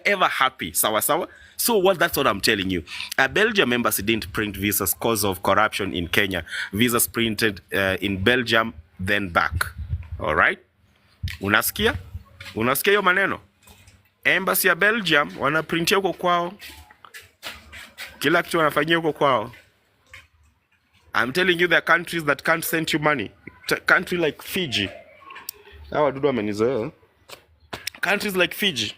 ever happy. Sawa sawa. So that's what I'm telling you. A Belgium embassy didn't print visas cause of corruption in Kenya. Visas printed in Belgium, then back. All right? Unasikia? Unasikia hiyo maneno? Embassy ya Belgium wanaprintia huko kwao. Kila kitu wanafanyia huko kwao. I'm telling you, there are countries that can't send you money. Country like Fiji. Hawa dudu wamenizoea. Countries like Fiji.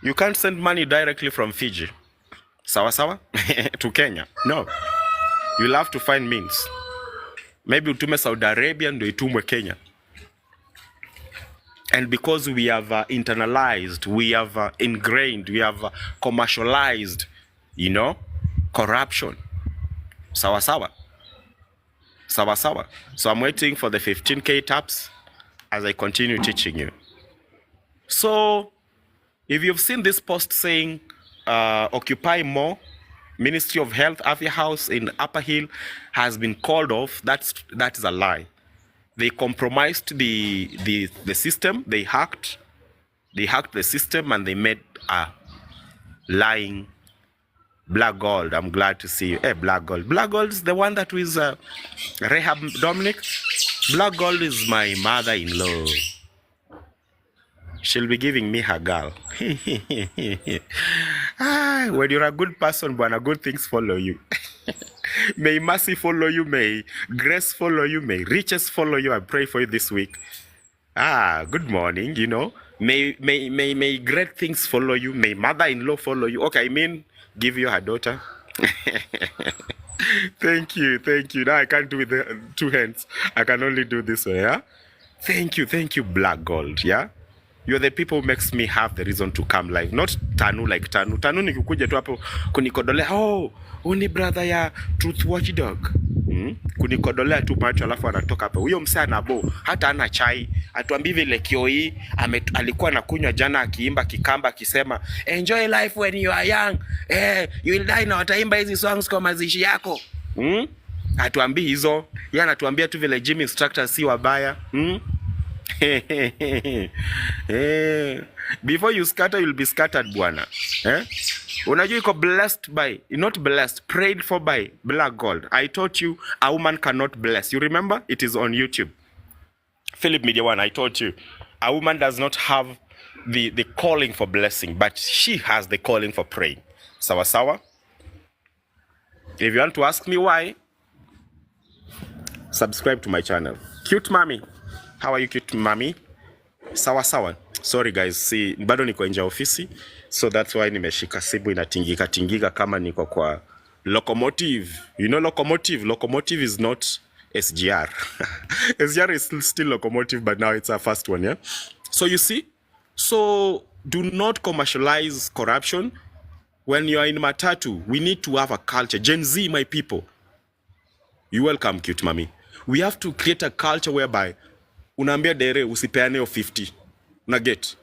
You can't send money directly from Fiji. Sawa sawa? To Kenya. No. You'll have to find means. Maybe utume Saudi Arabia ndio itumwe Kenya. And because we have internalized, we have ingrained, we have commercialized, you know, corruption. Sawa sawa. Sawa sawa. So I'm waiting for the 15K taps as I continue teaching you. So if you've seen this post saying occupy more, Ministry of Health, Afya House in Upper Hill has been called off, that is a lie. They compromised the system. They hacked the system and they made a lying Black Gold. I'm glad to see you. Hey, Black Gold. Black Gold is the one that was Rehab Dominic. Black Gold is my mother-in-law. She'll be giving me her girl. When you're a good person, bwana, good things follow you. May mercy follow you, may grace follow you, may riches follow you. I pray for you this week. Good morning, you know. May great things follow you. May mother-in-law follow you. Okay, I mean, give you her daughter. Thank you. Now I can't do it with two hands. I can only do this way, yeah? Thank you, Black Gold, yeah? You're the people who makes me have the reason to come live. Not Tanu like Tanu. Tanu ni kukuja tu hapo kunikodolea. Uni brother ya Truth Watchdog. Kunikodolea tu macho alafu anatoka hapo. Huyo msee anabo hata ana chai. Atuambi vile Kioi alikuwa anakunywa jana akiimba Kikamba akisema enjoy life when you are young. You will die na wataimba hizi songs kwa mazishi yako. Atuambi hizo. Yeye anatuambia tu vile gym instructors si wabaya. Before you scatter, you'll be scattered, bwana. Unajua iko blessed by, not blessed, prayed for by Black Gold. I taught you a woman cannot bless. You remember? It is on YouTube. Philip Media One, I taught you. A woman does not have the calling for blessing, but she has the calling for praying. Sawa sawa? If you want to ask me why, subscribe to my channel. Cute mommy. How are you, cute mommy? Sawa sawa. Sorry guys, see, bado niko nje ofisi, so that's why nimeshika simu inatingika kama niko kwa locomotive. You know locomotive? Locomotive is not SGR. SGR is still locomotive, but now it's our first one, yeah? So you see? So do not commercialize corruption. When you are in Matatu, we need to have a culture. Gen Z, my people. You welcome, cute mommy. We have to create a culture whereby unaambia dere usipeane 50. Na get.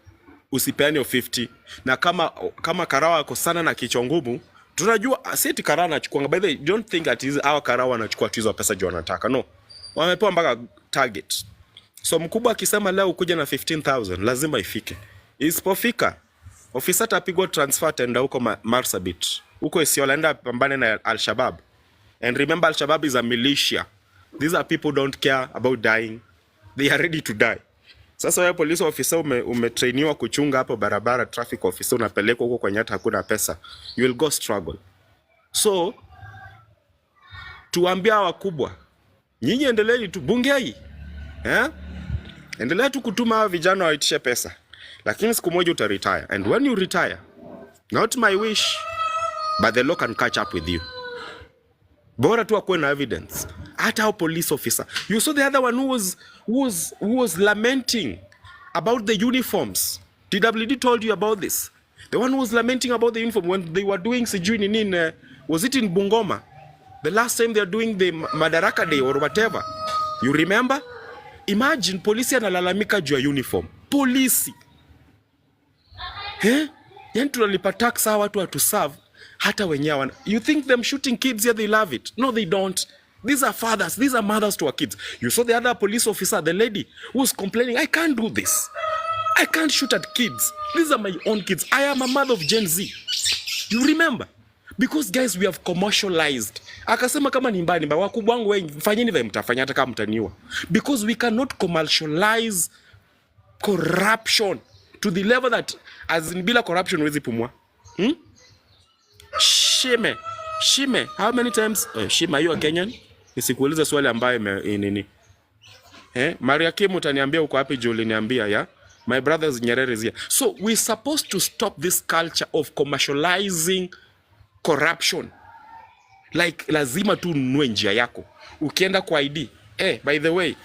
Usipeane 50. Na kama karawa ako sana na kichwa ngumu, tunajua seti karawa anachukua. By the way, don't think that is our karawa anachukua tu hizo pesa juu anataka. No. Wamepewa mpaka target. So mkubwa akisema leo kuja na 15,000, lazima ifike. Isipofika, ofisa atapigwa transfer tenda huko Marsabit. Huko Isiolanda pambane na Al-Shabaab. And remember, Al-Shabaab is a militia. These are people who don't care about dying. They are ready to die. Sasa wewe police officer umetrainiwa kuchunga hapo barabara, traffic officer unapelekwa huko kwenye hata hakuna pesa. You will go struggle. So tuambia wakubwa, nyinyi endeleeni tu bungei. Endelea tu kutuma hawa vijana waitishe pesa. Lakini siku moja utaretire. And when you retire, not my wish, but the law can catch up with you. Bora tu akuwe na evidence. Hata police officer. You saw the other one who was lamenting about the uniforms. TWD told you about this. The one who was lamenting about the uniform when they were doing sijui was it in Bungoma? The last time they are doing the Madaraka Day or whatever. You remember? Imagine polisi analalamika juu ya uniform. Polisi. Yani tunalipa tax hawa watu to serve. Hata wenyewe. You think them shooting kids here, they love it. No, they don't. These are fathers. These are mothers to our kids. You saw the other police officer, the lady, who was complaining, I can't do this. I can't shoot at kids. These are my own kids. I am a mother of Gen Z. You remember? Because guys, we have commercialized. Akasema kama ni mbaya wakubwa wangu wengi fanyeni vile mtafanya hata kama mtaniua. Because we cannot commercialize corruption to the level that as in bila corruption huwezi pumua. Shime, how many times Shime, you are Kenyan? Nisikuulize swali ambayo nini. Maria Kim utaniambia uko wapi juu uliniambia ya. My brothers Nyerere is here. So we're supposed to stop this culture of commercializing corruption. Like lazima tu ununue njia yako. Ukienda kwa ID. By the way,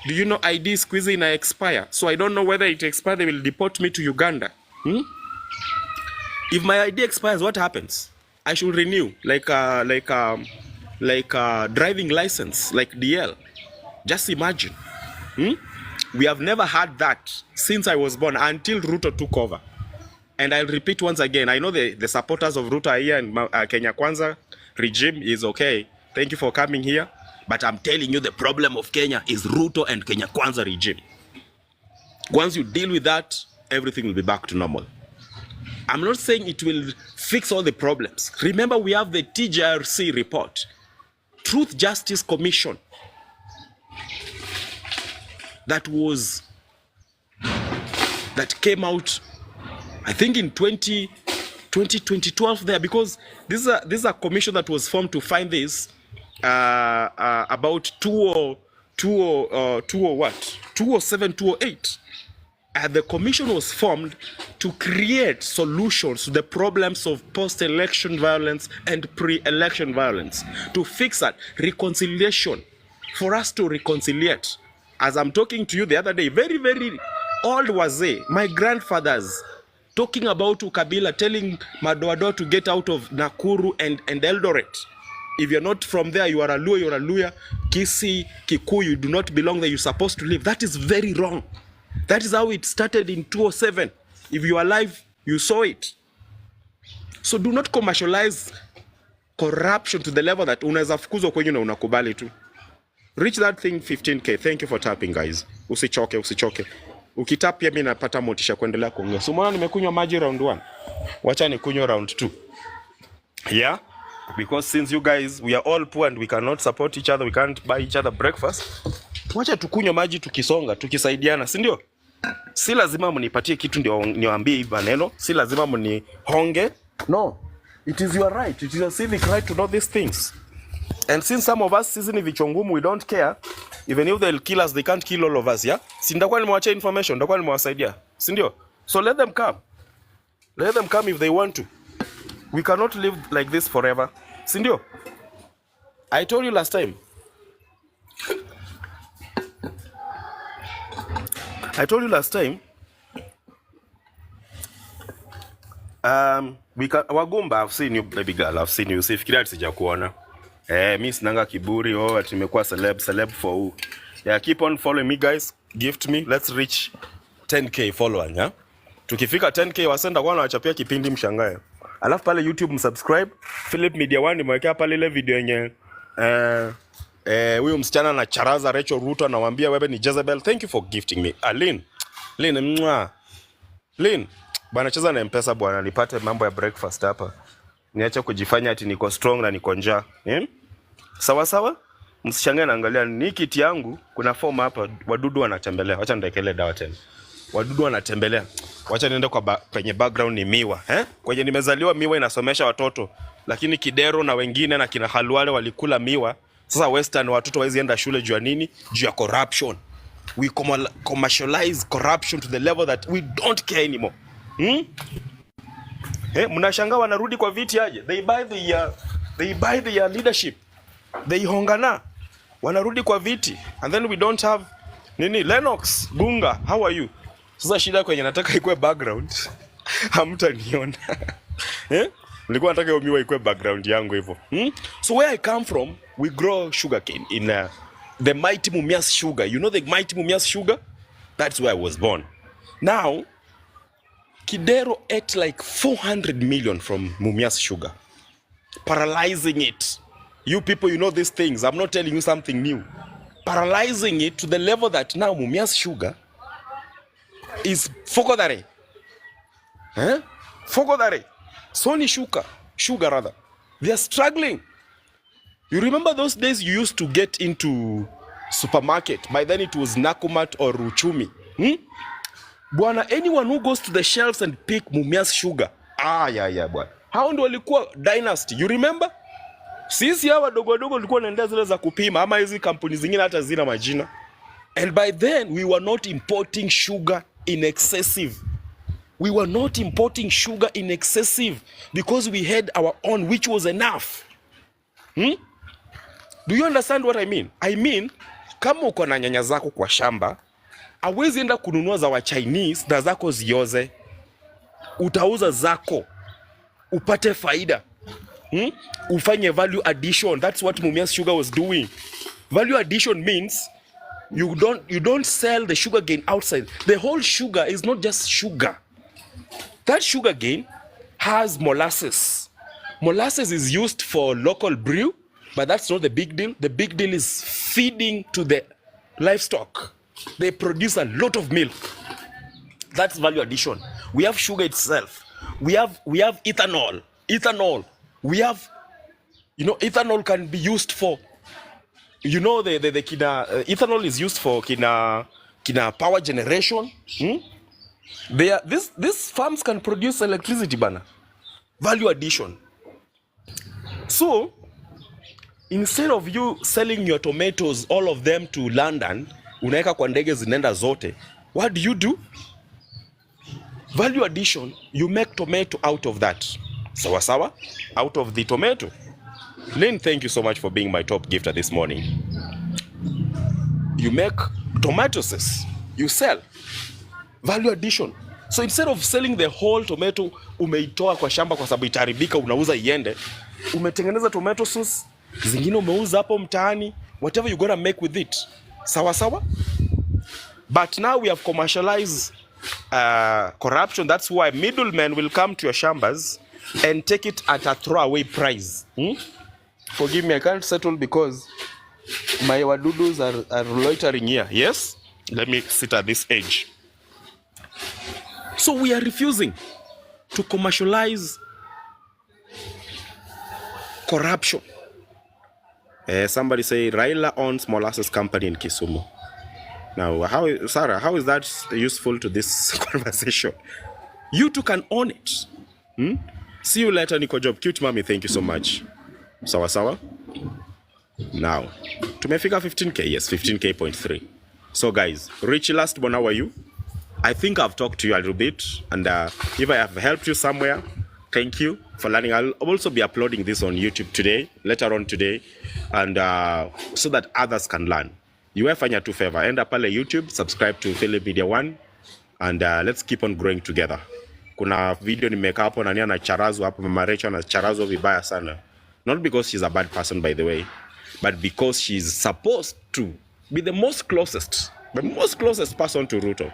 do you know ID squeeze ina expire? So I don't know whether it expires, they will deport me to Uganda. If my ID expires, what happens? I should renew like a driving license, like DL. Just imagine. We have never had that since I was born until Ruto took over. And I'll repeat once again, I know the supporters of Ruto are here and Kenya Kwanza regime is okay. Thank you for coming here. But I'm telling you, the problem of Kenya is Ruto and Kenya Kwanza regime. Once you deal with that, everything will be back to normal. I'm not saying it will fix all the problems. Remember, we have the TJRC report, Truth Justice Commission, that came out, I think in 2012 there, because this is a commission that was formed to find this about 2007, 2008. And the commission was formed to create solutions to the problems of post-election violence and pre-election violence, to fix that, reconciliation, for us to reconciliate. As I'm talking to you the other day, very, very old wazee, my grandfathers, talking about Ukabila, telling Madoado to get out of Nakuru and Eldoret. If you're not from there, you are a Luo, you're a Luya, Kisi, Kikuyu, you do not belong there, you're supposed to live. That is very wrong. That is how it started in 2007. If you are alive, you saw it. So do not commercialize corruption to the level that unaweza fukuzwa kwenye na unakubali tu. Reach that thing 15K. Thank you for tapping, guys. Usichoke. Ukitap pia mimi napata motisha kuendelea kuongea. So mbona nimekunywa maji round 1? Wacha nikunywe round 2. Yeah? Because since you guys, we are all poor and we cannot support each other, we can't buy each other breakfast. Wacha tukunywe maji tukisonga, tukisaidiana, si ndio? Si lazima mnipatie kitu ndio niwaambie hivi maneno, si lazima mnihonge. No. It is your right. It is your civic right to know these things. And since some of us sisi ni vichongumu, we don't care. Even if they'll kill us, they can't kill all of us, yeah? Si ndakuwa nimewachia information, ndakuwa nimewasaidia, si ndio? So let them come. Let them come if they want to. We cannot live like this forever. Si ndio? I told you last time. Wagumba, I've seen you, baby girl. I've seen you. Usifikiria sijakuona. Mimi sinanga kiburi. Ati nimekuwa celeb for who? Yeah, keep on following me, guys. Gift me. Let's reach 10K followers, yeah? Tukifika 10K wasenda kwa nawachapia kipindi mshangae. Alafu pale YouTube msubscribe. Philip Media 1 nimewekea pale ile video yenye huyo msichana na charaza Rachel Ruto anawaambia wewe ni Jezebel. Thank you for gifting me. Lin, bwana cheza na M-Pesa bwana, nipate mambo ya breakfast hapa. Niache kujifanya ati niko strong na niko njaa. Sawa? Msishangae naangalia ni kiti yangu, kuna form hapa, wadudu wanatembelea. Acha ndekele dawa tena. Wadudu wanatembelea. Wacha niende kwenye background ni miwa, Kwenye nimezaliwa miwa inasomesha watoto, lakini Kidero na wengine na kina Halwale walikula miwa. Sasa Western watoto hawezi enda shule juu ya nini? Juu ya corruption. We commercialize corruption to the level that we don't care anymore. Mnashangaa wanarudi kwa viti aje? They buy the leadership. They hongana. Wanarudi kwa viti. And then we don't have nini? Lennox, Gunga, how are you? Sasa shida kwenye nataka ikuwe background. Hamtaniona. Nilikuwa nataka umiwa ikuwe background yangu hivyo. So where I come from, we grow sugarcane in the mighty Mumias sugar. You know the mighty Mumias sugar? That's where I was born. Now, Kidero ate like 400 million from Mumias sugar, paralyzing it. You people, you know these things. I'm not telling you something new. Paralyzing it to the level that now Mumias sugar is fokodare. Fokodare. Sony sugar rather. They are struggling. You remember those days you used to get into supermarket? By then it was Nakumat or Uchumi. Bwana, anyone who goes to the shelves and pick Mumias sugar. Yeah, bwana. Hao ndio walikuwa dynasty. You remember? Sisi hawa dogo tulikuwa naendea zile za kupima ama hizi kampuni zingine hata zina majina. And by then we were not importing sugar in excessive. We were not importing sugar in excessive because we had our own, which was enough. Do you understand what I mean? I mean, kama uko na nyanya zako kwa shamba, hauwezi enda kununua za wa Chinese na zako zioze. Utauza zako, upate faida. Ufanye value addition. That's what Mumias Sugar was doing. Value addition means you don't sell the sugar cane outside. The whole sugar is not just sugar. That sugar cane has molasses. Molasses is used for local brew, but that's not the big deal. The big deal is feeding to the livestock. They produce a lot of milk. That's value addition. We have sugar itself. We have ethanol. We have, ethanol can be used for, the ethanol is used for kina power generation. These farms can produce electricity, bana. Value addition. So, instead of you selling your tomatoes, all of them to London, unaeka kwa ndege zinenda zote, what do? Value addition, you make tomato out of that. Sawa, out of the tomato. Lynn, thank you so much for being my top gifter this morning. You make tomatoes, you sell. Value addition. So instead of selling the whole tomato, umeitoa kwa shamba kwa sababu itaribika, unauza iende, umetengeneza tomato sauce, zingine umeuza hapo mtaani, whatever you gonna make with it. Sawa. But now we have commercialized corruption. That's why middlemen will come to your shambas and take it at a throwaway price. Forgive me, I can't settle because my wadudus are loitering here. Yes? Let me sit at this edge. So we are refusing to commercialize corruption. Somebody say Raila owns molasses company in Kisumu. Now, Sarah, how is that useful to this conversation? You too can own it. See you later, Nico Job. Cute mommy, thank you so much. Sawa. Now, tumefika 15K. Yes, 15K.3. So guys, Richie last born, how are you? I think I've talked to you a little bit, and if I have helped you somewhere, thank you for learning. I'll also be uploading this on YouTube later on today, and so that others can learn. You have fanya tu favor. Enda pale YouTube, subscribe to Philip Media 1, and let's keep on growing together. Kuna video nimeka hapo na na charazo hapo, Mama Rachel na charazo vibaya sana. Not because she's a bad person, by the way, but because she's supposed to be the most closest person to Ruto.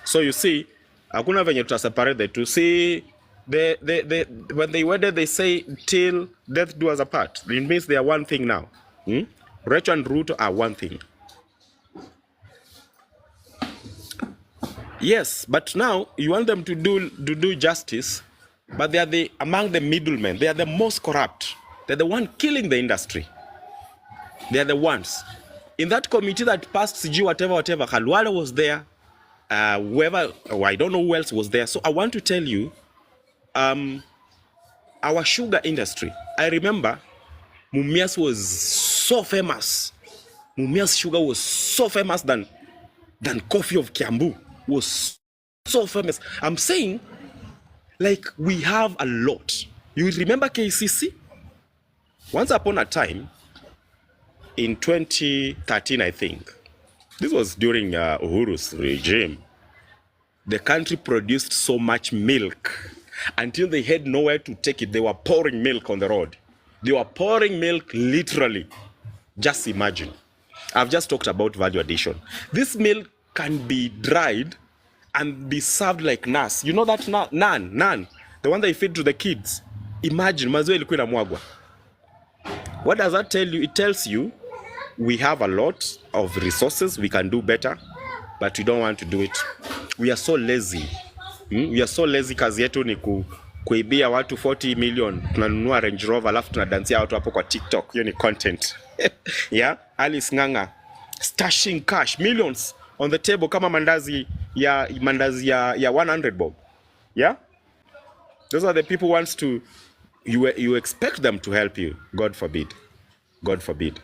So you see, hakuna venye tuta separate the two. See, when they wedded, they say till death do us apart. It means they are one thing now. Rachel and Ruto are one thing. Yes, but now you want them to do justice, but they are among the middlemen. They are the most corrupt. They're the one killing the industry. They are the ones. In that committee that passed CG whatever, Khalwale was there. Whoever, I don't know who else was there. So I want to tell you, our sugar industry. I remember Mumias was so famous. Mumias sugar was so famous than coffee of Kiambu. Was so famous. I'm saying, like, we have a lot. You remember KCC? Once upon a time, in 2013, I think, this was during Uhuru's regime, the country produced so much milk until they had nowhere to take it. They were pouring milk on the road. They were pouring milk literally. Just imagine. I've just talked about value addition. This milk can be dried and be served like nas. You know that naan, the one they feed to the kids. Imagine, maziwa ilikuwa inamwagwa. What does that tell you? It tells you we have a lot of resources, we can do better, but we don't want to do it. We are so lazy. We are so lazy, kazi yetu ni kuibia watu 40 million, tunanunua Range Rover alafu tunadansia watu hapo kwa TikTok. Hiyo ni content. Yeah, Alice Nganga stashing cash millions on the table kama mandazi ya 100 bob. Yeah, those are the people who wants to, you expect them to help you. God forbid. God forbid.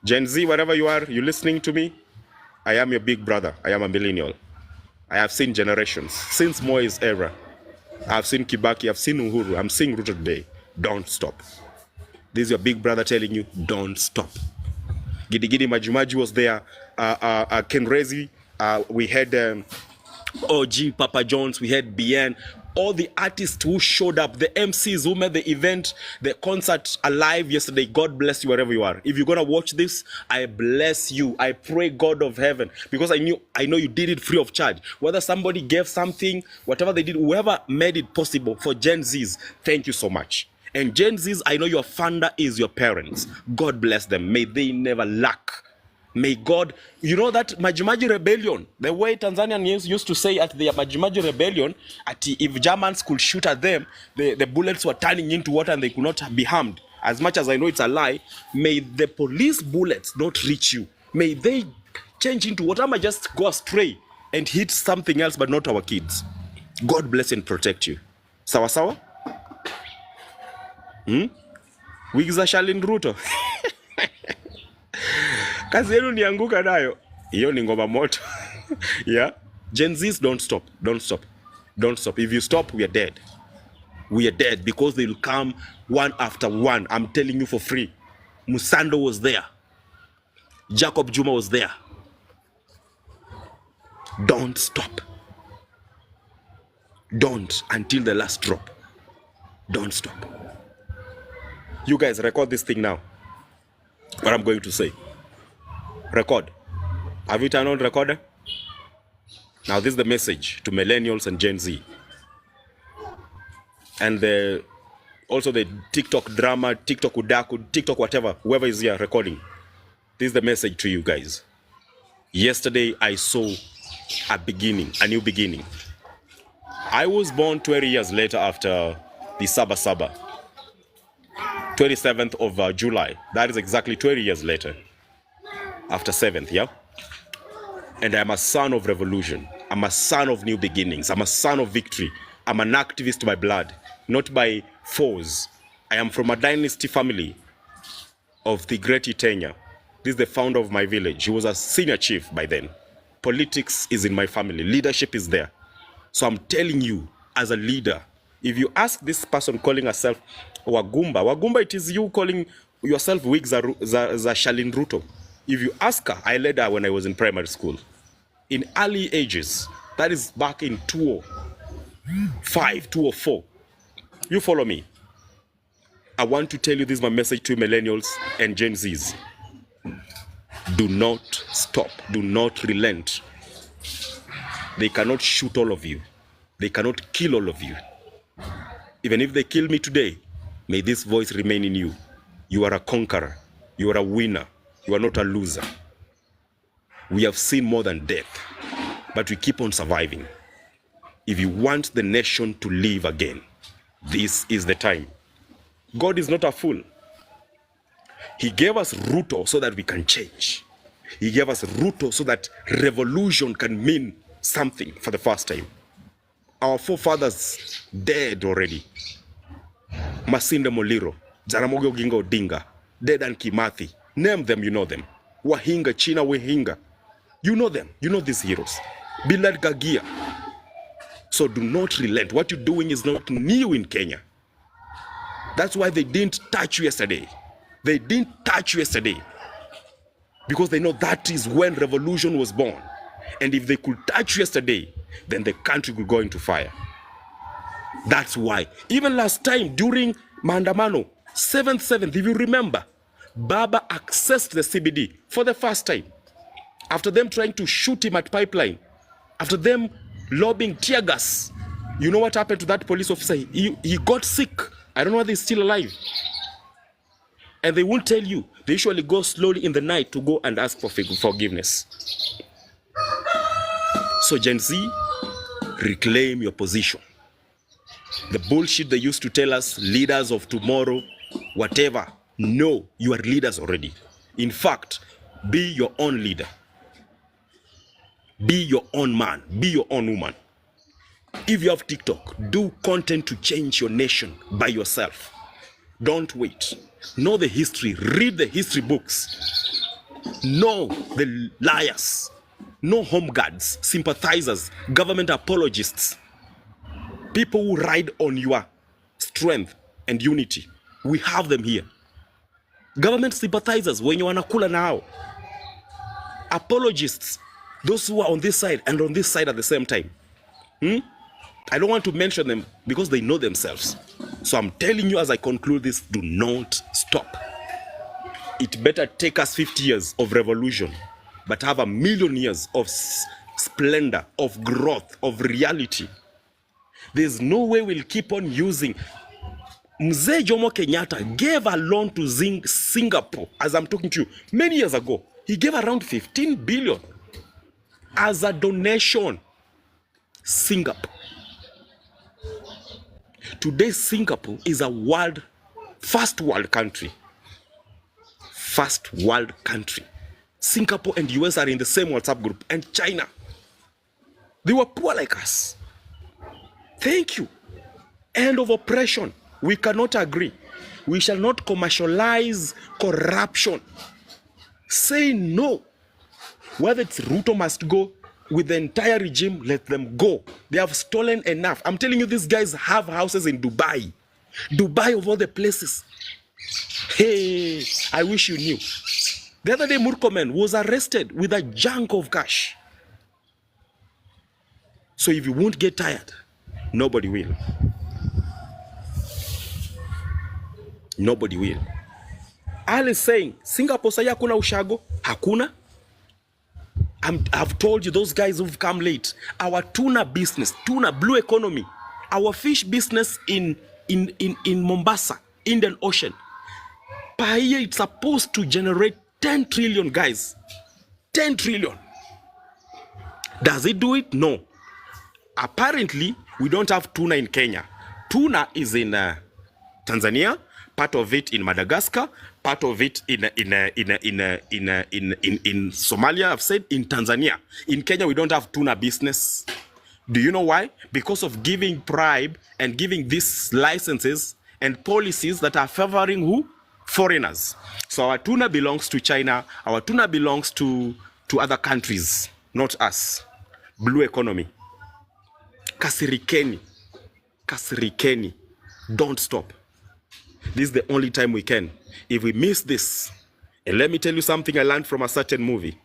Gen Z, wherever you are, you listening to me, I am your big brother. I am a millennial. I have seen generations since Moi's era. I have seen Kibaki, I've seen Uhuru, I'm seeing Ruto today. Don't stop. This is your big brother telling you, don't stop. Gidi Gidi Majimaji was there. Ken Rezi, we had OG, Papa Jones, we had BN. All the artists who showed up, the MCs who made the event, the concert alive yesterday. God bless you wherever you are. If you're gonna watch this, I bless you. I pray God of heaven, because I know you did it free of charge. Whether somebody gave something, whatever they did, whoever made it possible for Gen Zs, thank you so much. And Gen Zs, I know your funder is your parents. God bless them. May they never lack. May God, you know that Majimaji rebellion, the way Tanzanians used to say at the Majimaji rebellion, if Germans could shoot at them, the bullets were turning into water and they could not be harmed. As much as I know it's a lie, may the police bullets not reach you. May they change into water, might just go astray and hit something else, but not our kids. God bless and protect you. Sawa sawa? Wigiza Shalin Ruto. Kazi yenu nianguka nayo. Hiyo ni ngoma moto. Yeah. Gen Zs, don't stop. Don't stop. Don't stop. If you stop, we are dead. We are dead, because they will come one after one. I'm telling you for free. Musando was there. Jacob Juma was there. Don't stop. Don't until the last drop. Don't stop. You guys record this thing now. What I'm going to say. Record. Have you turned on recorder? Now this is the message to millennials and Gen Z. And also the TikTok drama, TikTok udaku, TikTok whatever, whoever is here recording. This is the message to you guys. Yesterday I saw a beginning, a new beginning. I was born 20 years later after the Saba Saba. 27th of July. That is exactly 20 years later. After 7th, yeah? And I'm a son of revolution. I'm a son of new beginnings. I'm a son of victory. I'm an activist by blood, not by force. I am from a dynasty family of the great Itenya. This is the founder of my village. He was a senior chief by then. Politics is in my family. Leadership is there. So I'm telling you, as a leader, if you ask this person calling herself Wagumba, it is you calling yourself Wigza Shalin Ruto. If you ask her, I led her when I was in primary school. In early ages, that is back in 2005, 2004. You follow me. I want to tell you, this is my message to millennials and Gen Zs. Do not stop. Do not relent. They cannot shoot all of you. They cannot kill all of you. Even if they kill me today, may this voice remain in you. You are a conqueror. You are a winner. You are not a loser. We have seen more than death, but we keep on surviving. If you want the nation to live again, this is the time. God is not a fool. He gave us Ruto so that we can change. He gave us Ruto so that revolution can mean something for the first time. Our forefathers dead already. Masinde Muliro, Jaramogi Oginga Odinga, Dedan Kimathi. Name them, you know them. Wahinga, China Wahinga. You know them. You know these heroes. Bilal Gagia. So do not relent. What you're doing is not new in Kenya. That's why they didn't touch you yesterday. They didn't touch you yesterday. Because they know that is when revolution was born. And if they could touch you yesterday, then the country could go into fire. That's why. Even last time during Maandamano, 7th, if you remember, Baba accessed the CBD for the first time. After them trying to shoot him at Pipeline, after them lobbing tear gas, you know what happened to that police officer? He got sick. I don't know whether he's still alive. And they won't tell you. They usually go slowly in the night to go and ask for forgiveness. So Gen Z, reclaim your position. The bullshit they used to tell us, leaders of tomorrow, whatever. No, you are leaders already. In fact, be your own leader. Be your own man. Be your own woman. If you have TikTok, do content to change your nation by yourself. Don't wait. Know the history. Read the history books. Know the liars. Know home guards, sympathizers, government apologists. People who ride on your strength and unity. We have them here. Government sympathizers, when you wanakula now. Apologists, those who are on this side and on this side at the same time. I don't want to mention them because they know themselves. So I'm telling you as I conclude this, do not stop. It better take us 50 years of revolution, but have 1,000,000 years of splendor, of growth, of reality. There's no way we'll keep on using. Mzee Jomo Kenyatta gave a loan to Singapore, as I'm talking to you, many years ago. He gave around 15 billion as a donation. Singapore. Today, Singapore is a first world country. First world country. Singapore and US are in the same WhatsApp group. And China. They were poor like us. Thank you. End of oppression. We cannot agree. We shall not commercialize corruption. Say no. Whether it's Ruto must go with the entire regime, let them go. They have stolen enough. I'm telling you, these guys have houses in Dubai. Dubai of all the places. Hey, I wish you knew. The other day, Murkomen was arrested with a junk of cash. So if you won't get tired, nobody will. Nobody will. Al is saying, Singapore saya hakuna ushago. Hakuna. I've told you, those guys who've come late. Our tuna business, tuna, blue economy. Our fish business in Mombasa, Indian Ocean. Per year, it's supposed to generate 10 trillion, guys. 10 trillion. Does it do it? No. Apparently, we don't have tuna in Kenya. Tuna is in Tanzania, part of it in Madagascar, part of it in Somalia. I've said in Tanzania. In Kenya, we don't have tuna business. Do you know why? Because of giving bribe and giving these licenses and policies that are favoring who? Foreigners. So our tuna belongs to China. Our tuna belongs to other countries, not us. Blue economy. Kasirikeni. Kasirikeni. Don't stop. This is the only time we can. If we miss this, and let me tell you something I learned from a certain movie.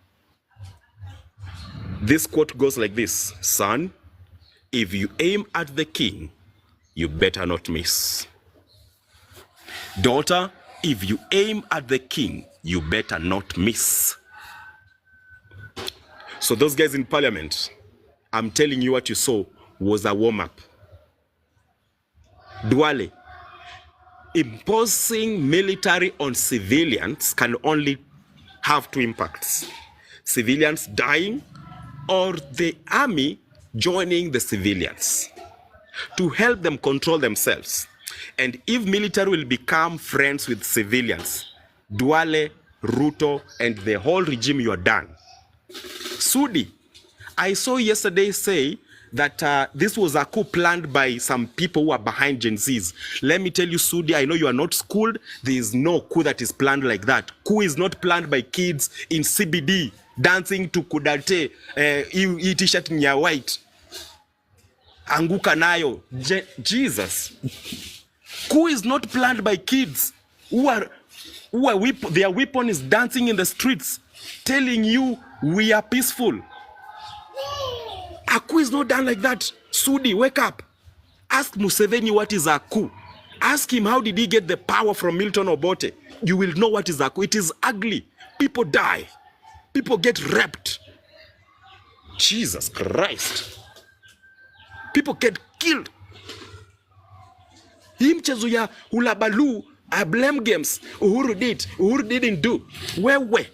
This quote goes like this: son, if you aim at the king, you better not miss. Daughter, if you aim at the king, you better not miss. So those guys in parliament, I'm telling you, what you saw was a warm-up. Duale, imposing military on civilians can only have two impacts: civilians dying or the army joining the civilians to help them control themselves. And if military will become friends with civilians, Duale, Ruto, and the whole regime, you are done. Sudi, I saw yesterday say that this was a coup planned by some people who are behind Gen Zs. Let me tell you, Sudi, I know you are not schooled. There is no coup that is planned like that. Coup is not planned by kids in CBD dancing to Kudate, t-shirt in your white. Anguka nayo. Jesus. Coup is not planned by kids their weapon is dancing in the streets, telling you we are peaceful. A coup is not done like that. Sudi, wake up. Ask Museveni what is a coup. Ask him how did he get the power from Milton Obote. You will know what is a coup. It is ugly. People die. People get raped. Jesus Christ. People get killed. Hii mchezo ya hulabalu, blame games, Uhuru did, Uhuru didn't do. Wewe.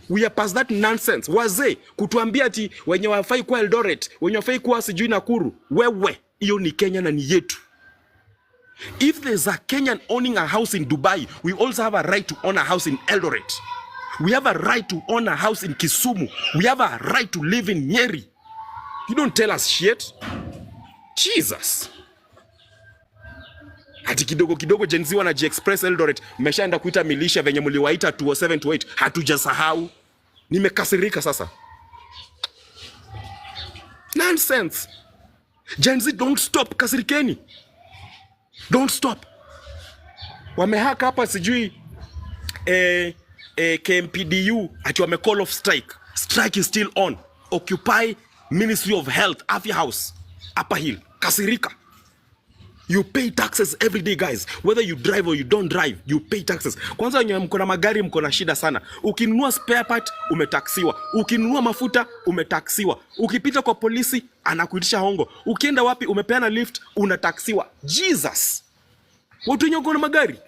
We are past that nonsense. Wazee kutuambia ati wenye wafai kuwa Eldoret, wenye wafai kuwa sijui Nakuru. Wewe, hiyo ni Kenya na ni yetu. If there's a Kenyan owning a house in Dubai, we also have a right to own a house in Eldoret. We have a right to own a house in Kisumu. We have a right to live in Nyeri. You don't tell us shit. Jesus. Ati kidogo kidogo Gen Z wana G-Express Eldoret. Mmeshaenda kuita milisha venye mliwaita 20728. Hatujasahau. Nimekasirika sasa. Nonsense. Gen Z, don't stop. Kasirikeni. Don't stop. Wamehaka hapa sijui KMPDU ati wame call off strike. Strike is still on. Occupy Ministry of Health, Afya House, Upper Hill. Kasirika. You pay taxes every day, guys. Whether you drive or you don't drive, you pay taxes. Kwanza wenye mko na magari mko na shida sana. Ukinunua spare part umetaksiwa. Ukinunua mafuta umetaksiwa. Ukipita kwa polisi anakuitisha hongo. Ukienda wapi umepeana lift unataksiwa. Jesus. Watu wenye wako na magari.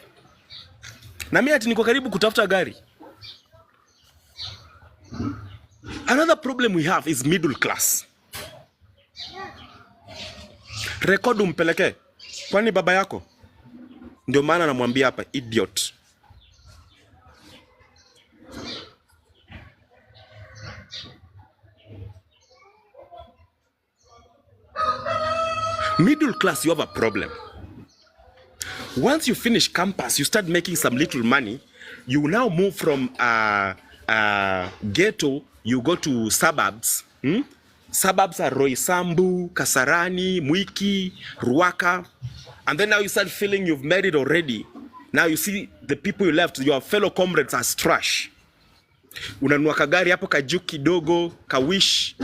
Na mimi ati niko karibu kutafuta gari. Another problem we have is middle class. Record umpeleke. Kwani baba yako? Ndio maana namwambia hapa idiot. Middle class, you have a problem. Once you finish campus, you start making some little money. You now move from ghetto, you go to suburbs. Suburbs are Roysambu, Kasarani, Mwiki, Ruaka. And then now you start feeling you've made it already. Now you see the people you left, your fellow comrades, as trash. Unanunua kagari hapo kajuk kidogo, kawish.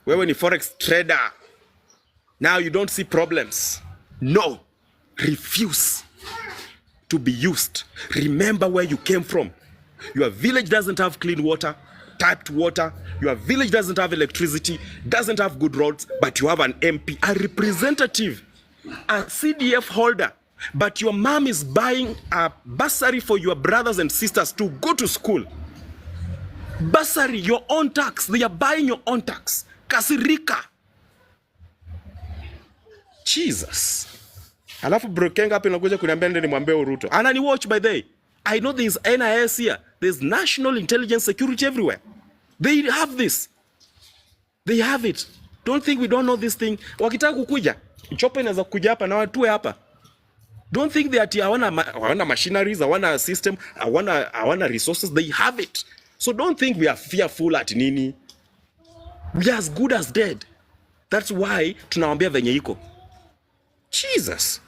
Wewe ni forex trader. Now you don't see problems. No. Refuse to be used. Remember where you came from. Your village doesn't have clean water, tapped water. Your village doesn't have electricity, doesn't have good roads, but you have an MP, a representative, a CDF holder. But your mom is buying a bursary for your brothers and sisters to go to school. Bursary, your own tax. They are buying your own tax. Kasirika. Jesus. Alafu brokenga hapo inakuja kuniambia ndio nimwambie Ruto. Anani watch by the way. I know there's NIS here. There's National Intelligence Security everywhere. They have this. They have it. Don't think we don't know this thing. Wakitaka kukuja, chopa inaweza kuja hapa na watue hapa. Don't think that hawana machineries, hawana system, hawana resources. They have it. So don't think we are fearful at nini. We are as good as dead. That's why tunawaambia venye iko. Jesus.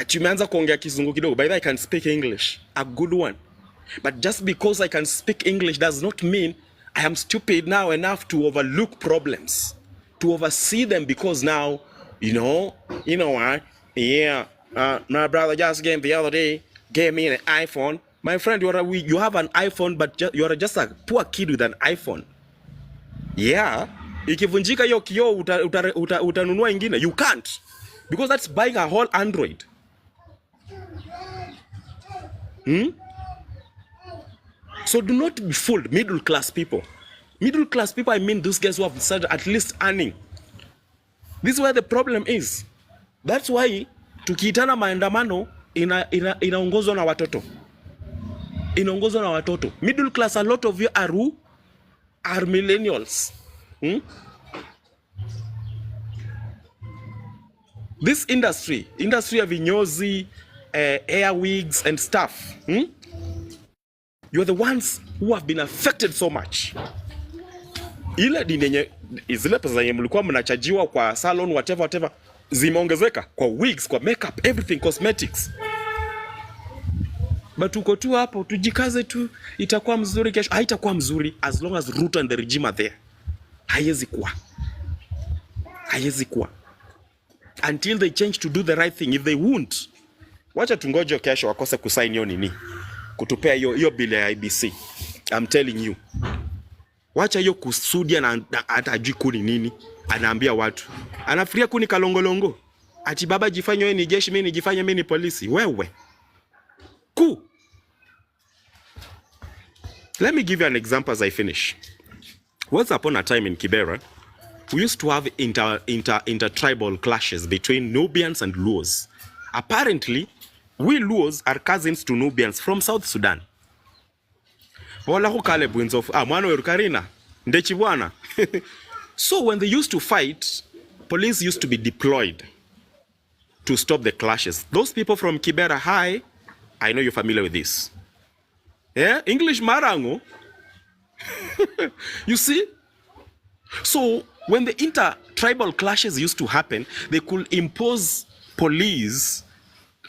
Tumeanza kuongea kizungu kidogo. By the way, I can speak English, a good one. But just because I can speak English does not mean I am stupid now enough to overlook problems, to oversee them, because now, you know what? Yeah, my brother just gave me an iPhone. My friend, you have an iPhone, but you are just a poor kid with an iPhone. Yeah, ikivunjika hiyo kioo utanunua ingine. You can't, because that's buying a whole Android. So do not be fooled, middle class people. Middle class people, I mean those guys who have started at least earning. This is where the problem is. That's why tukiitana maandamano inaongozwa na watoto. Inaongozwa na watoto. Middle class, a lot of you are millennials. This industry of vinyozi, hair wigs and stuff. You're the ones who have been affected so much. Ile dinenye zile pesa zenye mlikuwa mnachajiwa kwa salon whatever zimeongezeka kwa wigs, kwa makeup, everything, cosmetics. But uko tu hapo, tujikaze tu, itakuwa mzuri kesho. Haitakuwa mzuri as long as Ruto and the regime are there. Haiwezi kuwa. Until they change to do the right thing. If they won't, wacha tungoje kesho wakose kusign hiyo nini, kutupea hiyo bill ya IBC. I'm telling you. Wacha hiyo kusudia na hata ajui kuni nini. Anaambia watu. Anafikiria kuni kalongolongo. Ati baba jifanye wewe ni jeshi, mimi nijifanye mimi ni polisi. Wewe. Ku. Let me give you an example as I finish. Once upon a time in Kibera, we used to have inter-tribal clashes between Nubians and Luos. Apparently, we Luos are cousins to Nubians from South Sudan. So when they used to fight, police used to be deployed to stop the clashes. Those people from Kibera, hi, I know you're familiar with this. Yeah, English Marango. You see? So when the inter-tribal clashes used to happen, they could impose police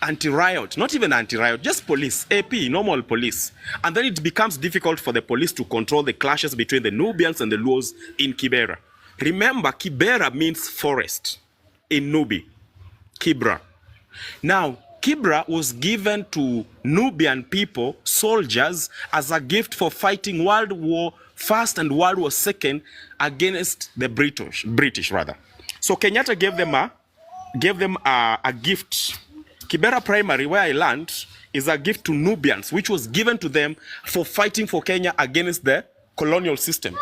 anti-riot, not even anti-riot, just police, AP, normal police. And then it becomes difficult for the police to control the clashes between the Nubians and the Luos in Kibera. Remember, Kibera means forest in Nubi, Kibra. Now, Kibra was given to Nubian people, soldiers, as a gift for fighting World War I and World War II against the British. So Kenyatta gave them a gift. Kibera Primary, where I learned, is a gift to Nubians, which was given to them for fighting for Kenya against the colonial system.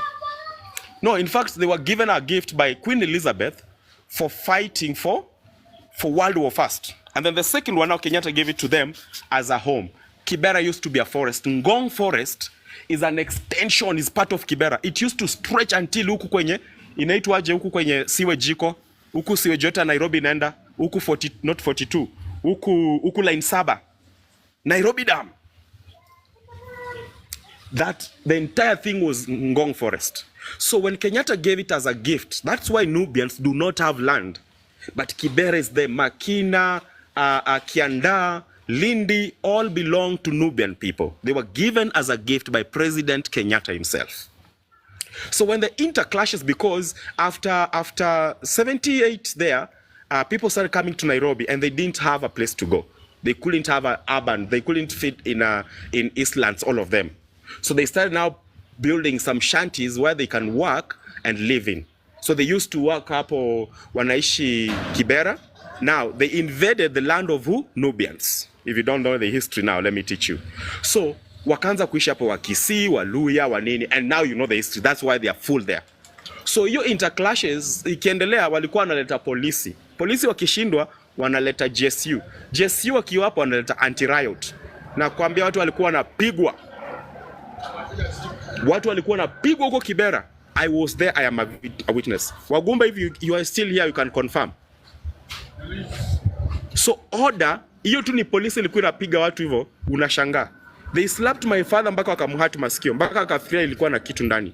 No, in fact, they were given a gift by Queen Elizabeth for fighting for World War I. And then the second one, now Kenyatta gave it to them as a home. Kibera used to be a forest. Ngong Forest is an extension, is part of Kibera. It used to stretch until huku kwenye, inaitwaje huku kwenye siwe jiko, huku siwe jota Nairobi naenda, huku 40, not 42, huku line 7, Nairobi Dam. That the entire thing was Ngong Forest. So when Kenyatta gave it as a gift, that's why Nubians do not have land. But Kibera is there. Makina, Kianda, Lindi, all belong to Nubian people. They were given as a gift by President Kenyatta himself. So when the interclashes, because after 78 there, people started coming to Nairobi and they didn't have a place to go. They couldn't have an urban, they couldn't fit in Eastlands, all of them. So they started now building some shanties where they can work and live in. So they used to work up wanaishi Kibera. Now they invaded the land of who? Nubians. If you don't know the history now, let me teach you. So wakaanza kuishi hapo Wakisii, Waluya, Wanini, and now you know the history. That's why they are full there. So hiyo interclashes ikiendelea, walikuwa wanaleta polisi. Polisi wakishindwa wanaleta GSU. GSU wakiwa hapo wanaleta anti-riot. Na kuambia watu walikuwa wanapigwa. Watu walikuwa wanapigwa huko Kibera. I was there, I am a witness. Wagumba, if you are still here, you can confirm. So order, hiyo tu ni polisi ilikuwa inapiga watu hivyo, unashangaa. They slapped my father mpaka wakamhatu masikio, mpaka akafikiria ilikuwa na kitu ndani.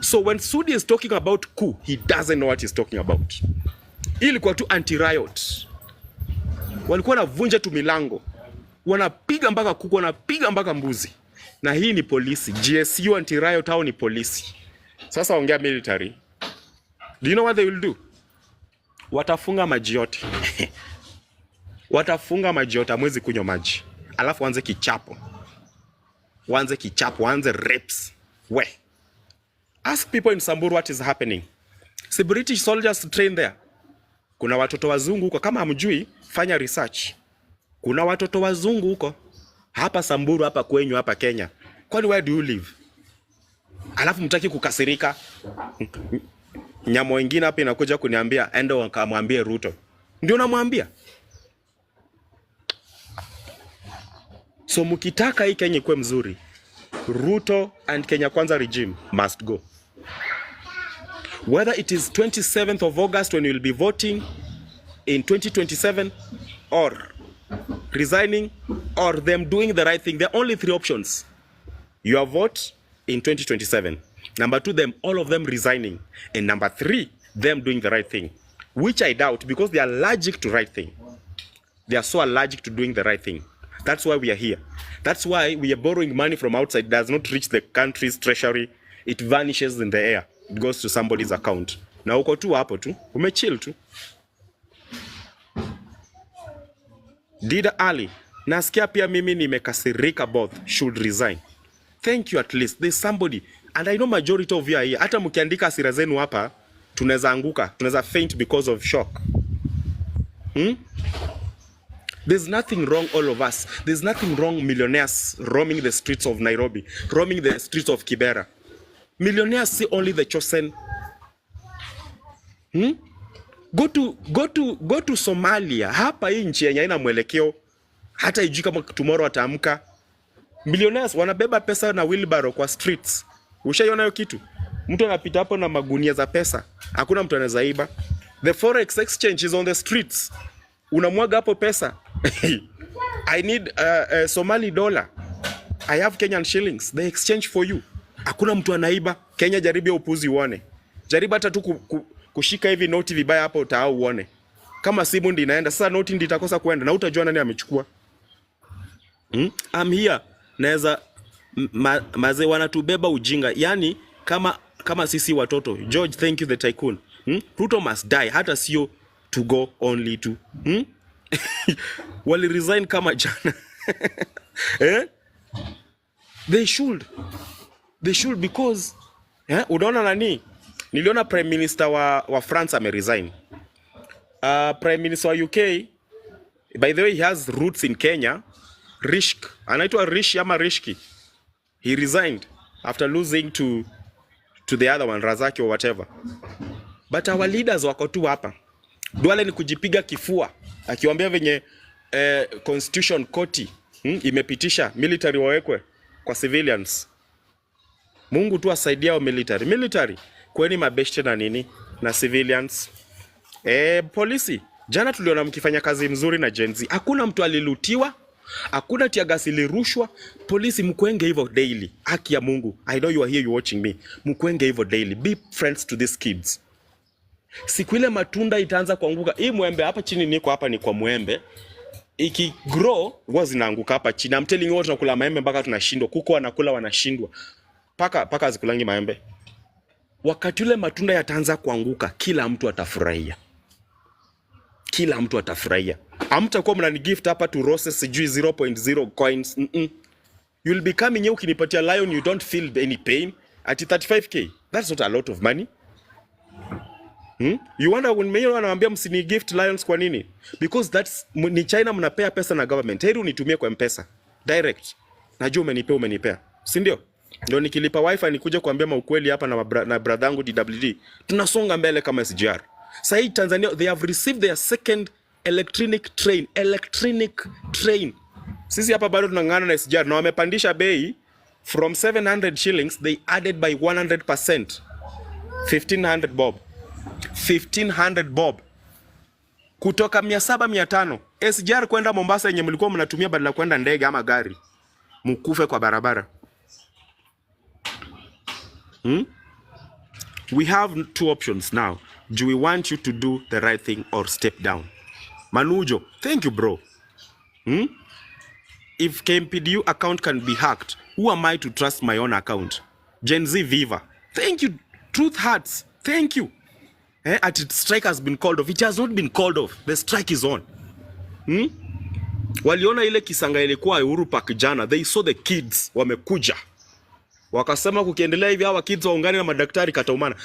So when Sudi is talking about coup, he doesn't know what he's talking about. Hii ilikuwa tu anti-riot. Walikuwa wanavunja tu milango. Wanapiga mpaka kuku, wanapiga mpaka mbuzi. Na hii ni polisi. GSU anti-riot hao ni polisi. Sasa ongea military. Do you know what they will do? Watafunga maji yote. Watafunga maji yote, hamwezi kunywa maji. Alafu waanze kichapo. Waanze rapes. Ask people in Samburu what is happening. See, British soldiers train there. Kuna watoto wazungu huko, kama hamjui, fanya research. Kuna watoto wazungu huko. Hapa Samburu, hapa kwenyu, hapa Kenya. Kwani where do you live? Alafu mtaki kukasirika. Nyamo wengine hapa inakuja kuniambia endo wakamwambie Ruto. Ndio namwambia. So mkitaka hii Kenya ikuwe mzuri, Ruto and Kenya Kwanza regime must go. Whether it is 27th of August when you will be voting in 2027, or resigning, or them doing the right thing. There are only 3 options. Your vote in 2027. Number 2, them, all of them resigning. And number 3, them doing the right thing. Which I doubt, because they are allergic to right thing. They are so allergic to doing the right thing. That's why we are here. That's why we are borrowing money from outside. It does not reach the country's treasury. It vanishes in the air. It goes to somebody's account. Na uko tu hapo tu, umechill tu. Dida Ali, nasikia pia mimi nimekasirika both should resign. Thank you at least. There's somebody, and I know majority of you are here. Hata mkiandika hasira zenu hapa, tunaweza anguka, tunaweza faint because of shock. There's nothing wrong, all of us. There's nothing wrong, millionaires roaming the streets of Nairobi, roaming the streets of Kibera. Millionaires see only the chosen. Go to Somalia. Hapa hii nchi yenye haina mwelekeo. Hata ijui kama tomorrow ataamka. Millionaires wanabeba pesa na wheelbarrow kwa streets. Ushaiona hiyo kitu? Mtu anapita hapo na magunia za pesa. Hakuna mtu anaweza iba. The forex exchange is on the streets. Unamwaga hapo pesa. I need Somali dollar. I have Kenyan shillings. They exchange for you. Hakuna mtu anaiba. Kenya, jaribu upuzi uone. Jaribu hata tu kushika hivi noti vibaya hapo utaau uone. Kama simu ndi inaenda, sasa noti ndi itakosa kuenda na utajua nani amechukua. I'm here. Naweza maze wanatubeba ujinga. Yani kama sisi watoto. George, thank you the tycoon. Ruto must die. Hata sio to go only to. Wali resign kama jana. They should because unaona nani? Niliona prime minister wa France ameresign. Prime minister wa UK, by the way, he has roots in Kenya. Rishk, anaitwa Rishi ama Rishki. He resigned after losing to the other one, Razaki or whatever. But our leaders wako tu hapa. Duale ni kujipiga kifua. Akiwaambia venye constitution koti imepitisha military wawekwe kwa civilians. Mungu tu asaidia wa military. Military kweni mabeshte na nini na civilians. Polisi jana tuliona mkifanya kazi mzuri na Gen Z. Hakuna mtu alilutiwa, hakuna tiagasi lirushwa. Polisi mkwenge hivyo daily. Haki ya Mungu. I know you are here, you watching me. Mkwenge hivyo daily. Be friends to these kids. Siku ile matunda itaanza kuanguka. Hii mwembe hapa chini niko hapa ni kwa mwembe. Iki grow was inaanguka hapa chini. I'm telling you what, tunakula maembe mpaka tunashindwa. Kuko wanakula wanashindwa. Paka zikulangi maembe. Wakati ule matunda yataanza kuanguka, kila mtu atafurahia. Kila mtu atafurahia. Hamtakuwa mnani gift hapa to roses sijui 0.0 coins. You'll be coming here ukinipatia lion, you don't feel any pain. At 35k, that's not a lot of money. You wonder when mayor anawaambia msini gift lions kwa nini? Because that's ni China, mnapea pesa na government. Heri unitumie kwa M-Pesa direct. Najua umenipea. Si ndio? Ndio nikilipa wifi nikuja kuambia maukweli hapa na bradhangu DWD. Tunasonga mbele kama SGR. Sasa Tanzania, they have received their second electronic train. Sisi hapa bado tunangana na SGR na wamepandisha bei from 700 shillings, they added by 100%. 1500 bob. 1500 bob. Kutoka 700-500. SGR kwenda Mombasa yenye mlikuwa mnatumia badala kwenda ndege ama gari. Mkufe kwa barabara. We have two options now. Do we want you to do the right thing or step down? Manujo, thank you, bro. If KMPDU account can be hacked, who am I to trust my own account? Gen Z Viva, thank you. Truth Hearts, thank you. Strike has been called off. It has not been called off. The strike is on. Waliona ile kisanga ilikuwa Uhuru Park jana. They saw the kids wamekuja. Wakasema kukiendelea hivi hawa kids waungane na madaktari kataumana.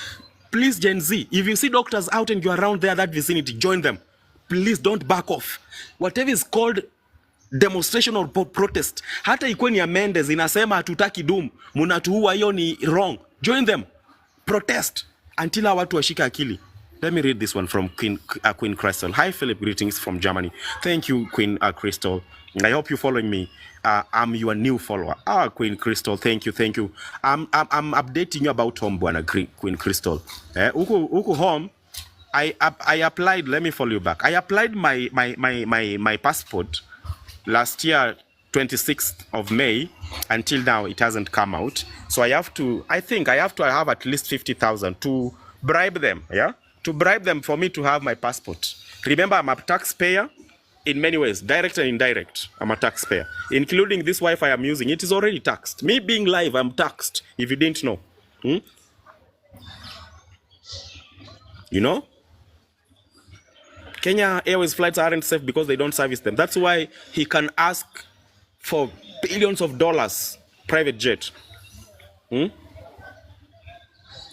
Please Gen Z, if you see doctors out and you're around there, that vicinity, join them. Please don't back off. Whatever is called demonstration or protest, hata ikuwe ni Mendes inasema hatutaki doom, munatuua, hiyo ni wrong. Join them. Protest until our watu washika akili. Let me read this one from Queen Crystal. Hi Philip, greetings from Germany. Thank you Queen Crystal. I hope you're following me. I'm your new follower. Queen Crystal, thank you. I'm updating you about home, bwana Queen Crystal. Huku home, I applied. Let me follow you back. I applied my passport last year, 26th of May. Until now, it hasn't come out. So I think I have to have at least 50,000 to bribe them. Yeah, to bribe them for me to have my passport. Remember, I'm a taxpayer. In many ways, direct and indirect, I'm a taxpayer. Including this Wi-Fi I'm using, it is already taxed. Me being live, I'm taxed, if you didn't know. You know? Kenya Airways flights aren't safe because they don't service them. That's why he can ask for billions of dollars, private jet.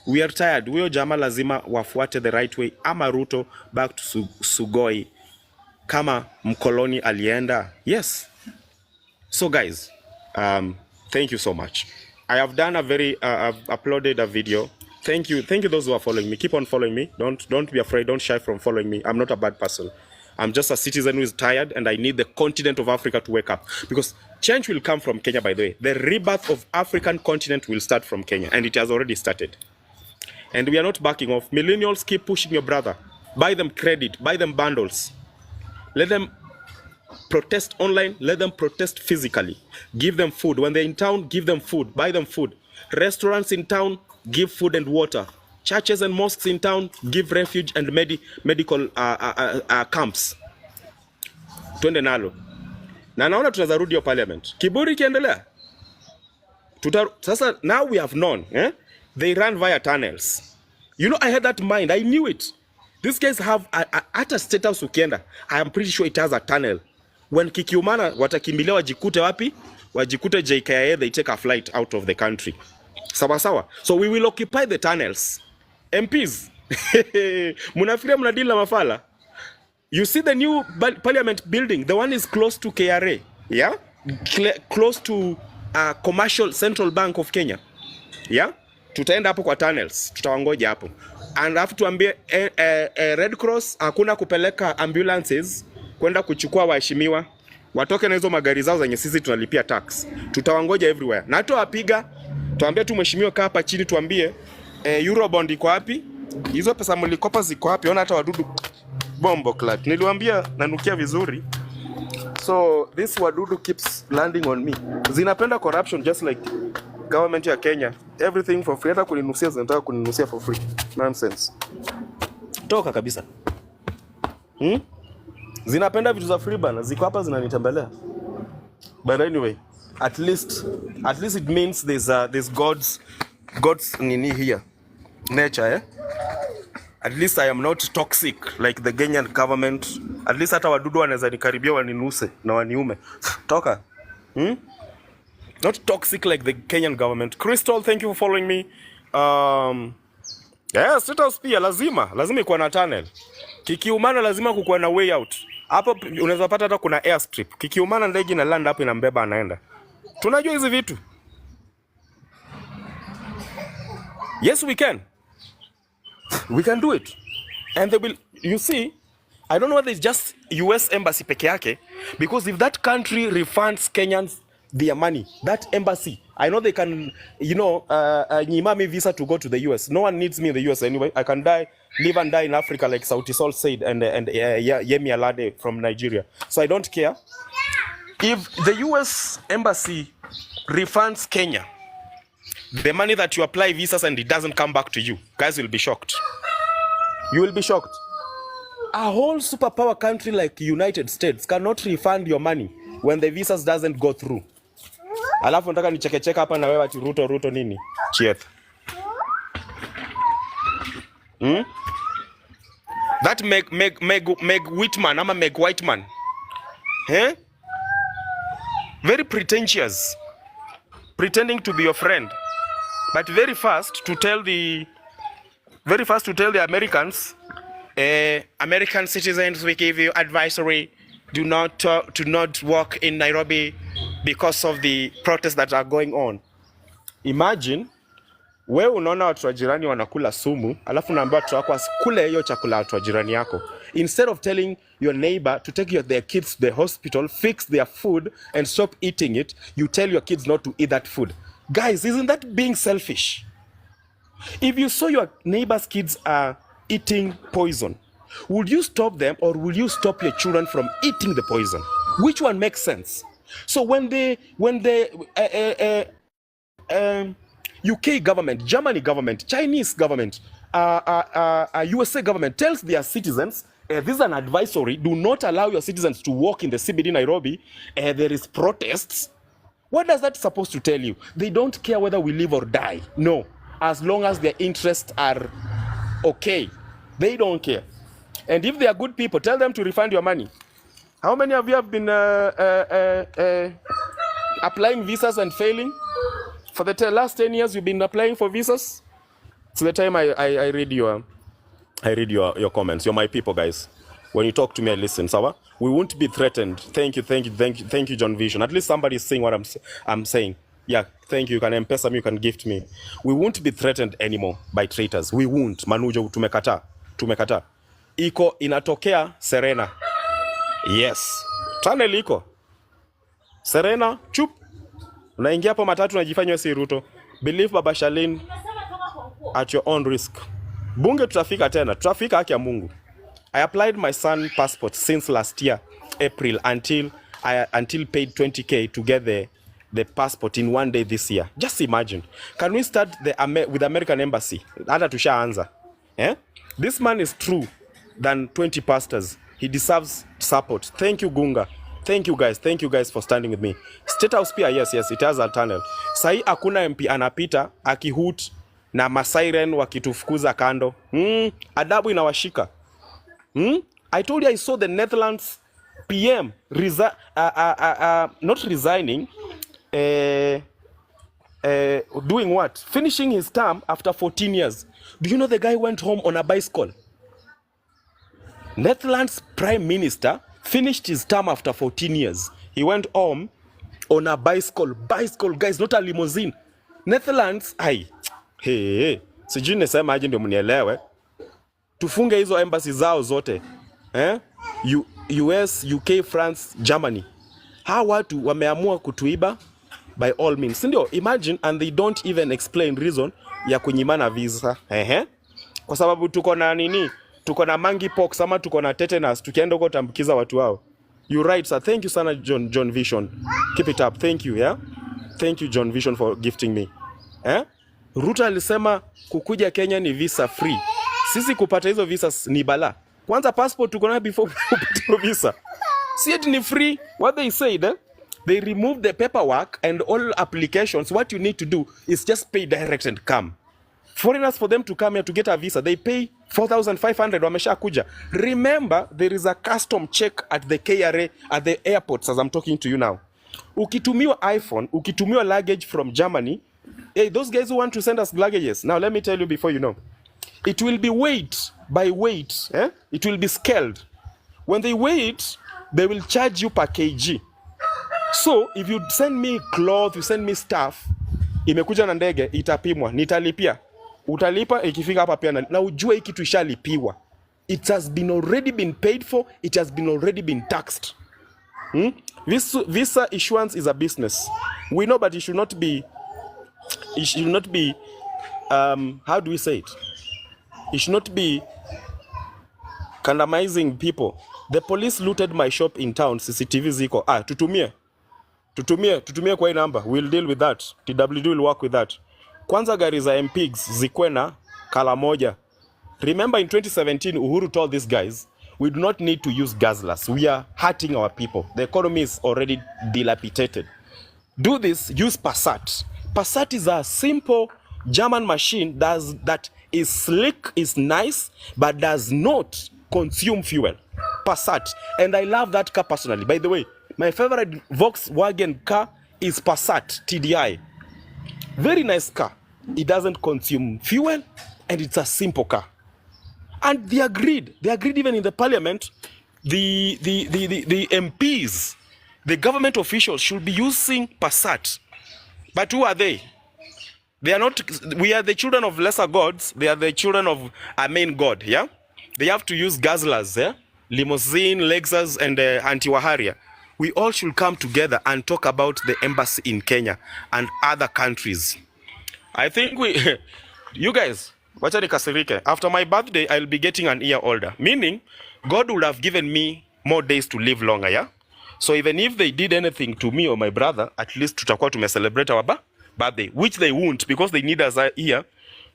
We are tired. Huyo jamaa lazima wafuate the right way. Ama Ruto back to Sugoi. kama mkoloni alienda? Yes. So guys, thank you so much. I have done a very I've uploaded a video. Thank you those who are following me. Keep on following me. Don't be afraid, don't shy from following me. I'm not a bad person. I'm just a citizen who is tired, and I need the continent of Africa to wake up, because change will come from Kenya. By the way, the rebirth of African continent will start from Kenya, and it has already started. And we are not backing off. Millennials, keep pushing your brother. Buy them credit, buy them bundles. Let them protest online, let them protest physically. Give them food. When they're in town, give them food, buy them food. Restaurants in town, give food and water. Churches and mosques in town, give refuge and medical camps. Twende nalo. Na naona tunaweza rudi hiyo parliament. Kiburi kiendelea. Sasa now we have known, they run via tunnels. You know, I had that mind. I knew it. These guys have at a state house ukienda, I am pretty sure it has a tunnel. When kikiumana watakimbilia wajikute wapi? Wajikute JKIA, they take a flight out of the country. Sawa sawa. So we will occupy the tunnels. MPs. Munafikiria mnadili na mafala? You see the new parliament building, the one is close to KRA, yeah? Close to commercial Central Bank of Kenya. Yeah? Tutaenda hapo kwa tunnels, tutawangoja hapo. And after tuambie Red Cross hakuna kupeleka ambulances kwenda kuchukua waheshimiwa. Watoke na hizo magari zao zenye sisi tunalipia tax. Tutawangoja everywhere. Na hata wapiga, tuambie tu mheshimiwa kaa hapa chini, tuambie Eurobond iko wapi? Hizo pesa mlikopa ziko wapi? Ona hata wadudu bombo clat. Niliwaambia nanukia vizuri. So this wadudu keeps landing on me. Zinapenda corruption just like government ya Kenya. Everything for free. Hata kuninusia zinataka kuninusia for free. Nonsense. Toka kabisa. Zinapenda vitu za free bana. Ziko hapa zinanitembelea. But anyway, at least it means there's God's nini here. Nature, At least I am not toxic like the Kenyan government. At least hata wadudu wanaweza nikaribia waninuse na waniume. Toka. Not toxic like the Kenyan government. Crystal, thank you for following me. Yes, State House pia lazima ikuwa na tunnel. Kikiumana lazima kukuwa na way out. Hapo unaweza pata hata kuna airstrip. Kikiumana ndege na land hapo inambeba anaenda. Tunajua hizi vitu. Yes, we can. We can do it. And they will, you see, I don't know whether it's just US embassy peke yake, because if that country refunds Kenyans their money, that embassy, I know they can, nyima me visa to go to the US. No one needs me in the US anyway. I can live and die in Africa like Sauti Sol said and Yemi Alade from Nigeria. So I don't care. If the US embassy refunds Kenya the money that you apply visas and it doesn't come back to you, guys will be shocked. You will be shocked. A whole superpower country like United States cannot refund your money when the visas doesn't go through. Alafu nataka nichekecheka hapa na wewe ati Ruto nini? Chieth. That Meg Whitman ama Meg Whiteman. Very pretentious. Pretending to be your friend. But very fast to tell the Americans, American citizens, we give you advisory, do not walk in Nairobi because of the protests that are going on. Imagine wewe unaona watu wa jirani wanakula sumu, alafu unaambia watu wako asikule hiyo chakula watu wa jirani yako. Instead of telling your neighbor to take their kids to the hospital, fix their food and stop eating it, you tell your kids not to eat that food. Guys, isn't that being selfish? If you saw your neighbor's kids are eating poison, would you stop them or will you stop your children from eating the poison? Which one makes sense? So when the UK government, Germany government, Chinese government, USA government tells their citizens, this is an advisory, do not allow your citizens to walk in the CBD Nairobi, there is protests. What does that supposed to tell you? They don't care whether we live or die. No. As long as their interests are okay. They don't care. And if they are good people, tell them to refund your money. How many of you have been applying visas and failing? For the last 10 years, you've been applying for visas? So the time I read your comments. You're my people, guys. When you talk to me, I listen, sawa? We won't be threatened. Thank you, John Vision. At least somebody is saying what I'm saying. Yeah, thank you. You can M-Pesa me, you can gift me. We won't be threatened anymore by traitors. We won't. Manujo, tumekata. Iko inatokea Serena. Yes. Tunnel iko. Serena, chup. Unaingia hapo matatu unajifanya si Ruto. Believe Baba Shalin at your own risk. Bunge tutafika tena. Tutafika haki ya Mungu. I applied my son passport since last year, April, until paid 20k to get the passport in one day this year. Just imagine. Can we start with the American embassy? Hata tushaanza. Eh? This man is true than 20 pastors. He deserves support. Thank you, Gunga. Thank you guys for standing with me. State House pia, yes, it has a tunnel. Sahi hakuna MP anapita akihut na masiren wakitufukuza kando. Adabu inawashika. I told you I saw the Netherlands PM not resigning, doing what? Finishing his term after 14 years. Do you know the guy went home on a bicycle? Netherlands Prime Minister finished his term after 14 years. He went home on a bicycle. Bicycle, guys, not a limousine. Netherlands, hey, sijui nisema aje ndio mnielewe. Tufunge hizo embassy zao zote. US, UK, France, Germany. Hawa watu wameamua kutuiba by all means. Ndio, imagine, and they don't even explain reason ya kunyimana visa. Kwa sababu tuko na nini? Tuko na monkeypox ama tuko na tetanus, tukienda huko tambukiza watu wao. You right, sir. Thank you sana John Vision. Keep it up. Thank you, yeah? Thank you John Vision for gifting me. Ruto alisema kukuja Kenya ni visa free. Sisi kupata hizo visas ni bala. Kwanza passport tuko nayo before kupata visa. See it ni free. What they said, they removed the paperwork and all applications. What you need to do is just pay direct and come. Foreigners, for them to come here to get a visa, they pay 4,500 wamesha kuja. Remember, there is a custom check at the KRA, at the airports as I'm talking to you now. Ukitumiwa iPhone, ukitumiwa luggage from Germany, hey, those guys who want to send us luggages, now let me tell you before you know. It will be weight by weight. It will be scaled. When they weigh it, they will charge you per kg. So, if you send me clothes, you send me stuff, imekuja na ndege, itapimwa, nitalipia. Utalipa ikifika hapa pia na ujue hiki kitu ishalipiwa. It has been already been paid for, it has been already been taxed. Visa issuance is a business. We know, but it should not be how do we say it? It should not be condemning people. The police looted my shop in town. CCTV ziko. Tutumie kwa hii number. We'll deal with that. TWD will work with that. Kwanza gari za MPs zikwe na kala moja. Remember in 2017, Uhuru told these guys, we do not need to use gasless. We are hurting our people. The economy is already dilapidated. Do this, use Passat. Passat is a simple German machine that is slick, is nice, but does not consume fuel. Passat. And I love that car personally. By the way, my favorite Volkswagen car is Passat TDI. Very nice car. It doesn't consume fuel and it's a simple car. And they agreed even in the parliament, the MPs, the government officials should be using Passat. But who are they? They are not, we are the children of lesser gods. They are the children of a main god, yeah? They have to use Gazlas, yeah? Limousine, Lexus, and Antiwaharia. We all should come together and talk about the embassy in Kenya and other countries. I think you guys, wacha nikasirike. After my birthday, I'll be getting an year older. Meaning, God would have given me more days to live longer, yeah? So even if they did anything to me or my brother, at least tutakuwa tumecelebrate our birthday, which they won't because they need us here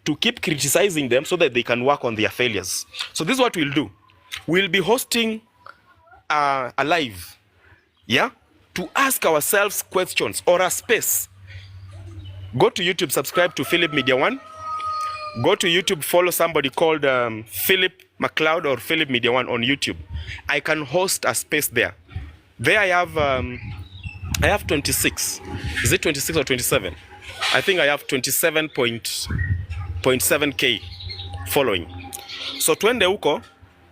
to keep criticizing them so that they can work on their failures. So this is what we'll do. We'll be hosting a live, yeah, to ask ourselves questions or a space. Go to YouTube, subscribe to Philip Media One. Go to YouTube, follow somebody called Philip McLeod or Philip Media One on YouTube. I can host a space there. There I have 26. Is it 26 or 27? I think I have 27.7K following. So twende huko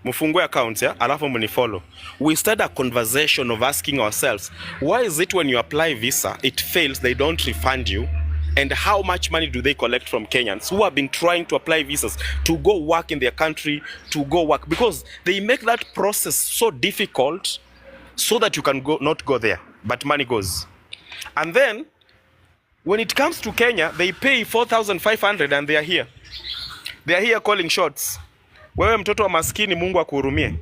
Mfungue accounts, yeah? Alafu mnifollow. We start a conversation of asking ourselves, why is it when you apply visa, it fails, they don't refund you? And how much money do they collect from Kenyans who have been trying to apply visas to go work in their country, to go work? Because they make that process so difficult so that you can not go there, but money goes. And then, when it comes to Kenya, they pay 4,500 and they are here. They are here calling shots. Wewe mtoto wa maskini, Mungu akuhurumie.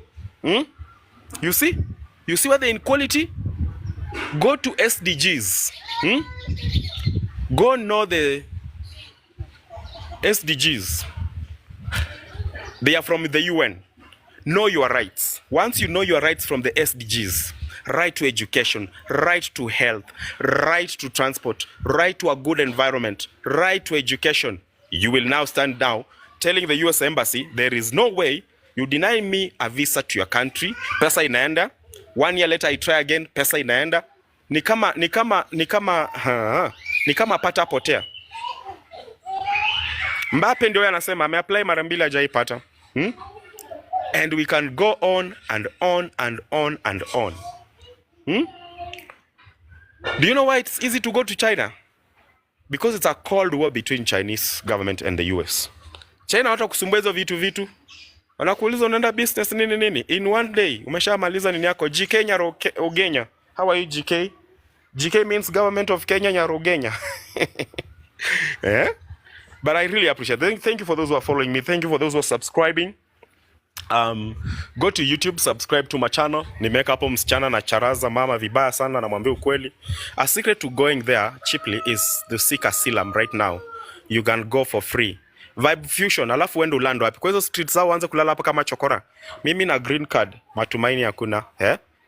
You see? You see what the inequality? Go to SDGs. Go know the SDGs. They are from the UN. Know your rights. Once you know your rights from the SDGs, right to education, right to health, right to transport, right to a good environment, right to education, you will now stand now telling the US Embassy, there is no way you deny me a visa to your country, pesa inaenda. 1 year later I try again, pesa inaenda. Ni kama pata potea. Mbappe ndio anasema ameapply mara 2 hajaipata. And we can go on and on and on and on. Do you know why it's easy to go to China? Because it's a cold war between Chinese government and the US. China hata kusumbua hizo vitu. Wanakuuliza unaenda business nini. In one day umeshamaliza nini yako. GK Nyarogenya. How are you GK? GK means government of Kenya Nyarogenya. Yeah? But I really appreciate it. Thank you for those who are following me. Thank you for those who are subscribing. Go to YouTube, subscribe to my channel. Nimeka hapo msichana na charaza mama vibaya sana na mwambie ukweli. A secret to going there cheaply is to seek asylum right now. You can go for free. Vibe Fusion, alafu uende ulando wapi? Kwa hizo streets zao anza kulala hapa kama chokora. Mimi na green card, matumaini hakuna.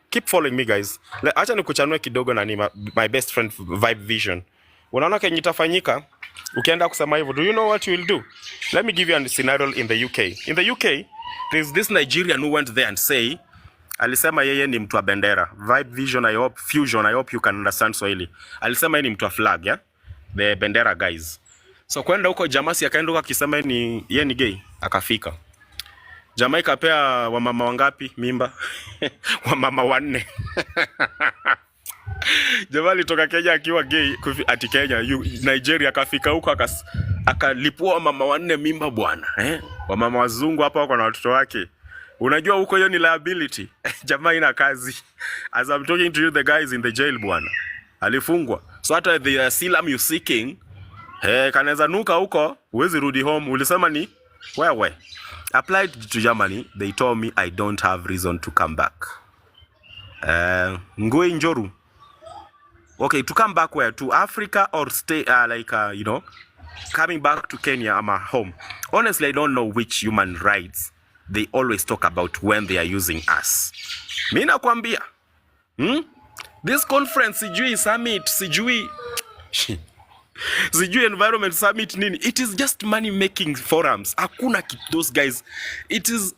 Keep following me guys. Acha nikuchanue kidogo na ni my best friend Vibe Vision. Unaona kenye itafanyika ukienda kusema hivyo. Do you know what you will do? Let me give you a scenario in the UK. In the UK, there's this Nigerian who went there and say, alisema yeye ni mtu wa bendera. Vibe Vision, I hope, Fusion, I hope you can understand Swahili. Alisema yeye ni mtu wa flag, yeah? The bendera guys. So kwenda huko Jamasi akaenda huko akisema yeye ni gay, akafika. Jamaa ikapea wamama wangapi mimba? Wamama 4. Jamaa alitoka Kenya akiwa gay ati Kenya, Nigeria akafika huko akalipua wamama 4 mimba bwana. Wamama wazungu hapa wako na watoto wake. Unajua huko hiyo ni liability. Jamaa ina kazi. As I'm talking to you, the guy is in the jail bwana. Alifungwa. So hata the asylum you seeking, kanaweza nuka huko, huwezi rudi home. Ulisema ni wewe. Applied to Germany, they told me I don't have reason to come back. Ngoi Njoru. Okay, to come back where? To Africa or stay, coming back to Kenya, I'm home. Honestly, I don't know which human rights they always talk about when they are using us. Mimi nakwambia. This conference, sijui summit, sijui environment summit nini. It is just money making forums. Hakuna those guys. It is.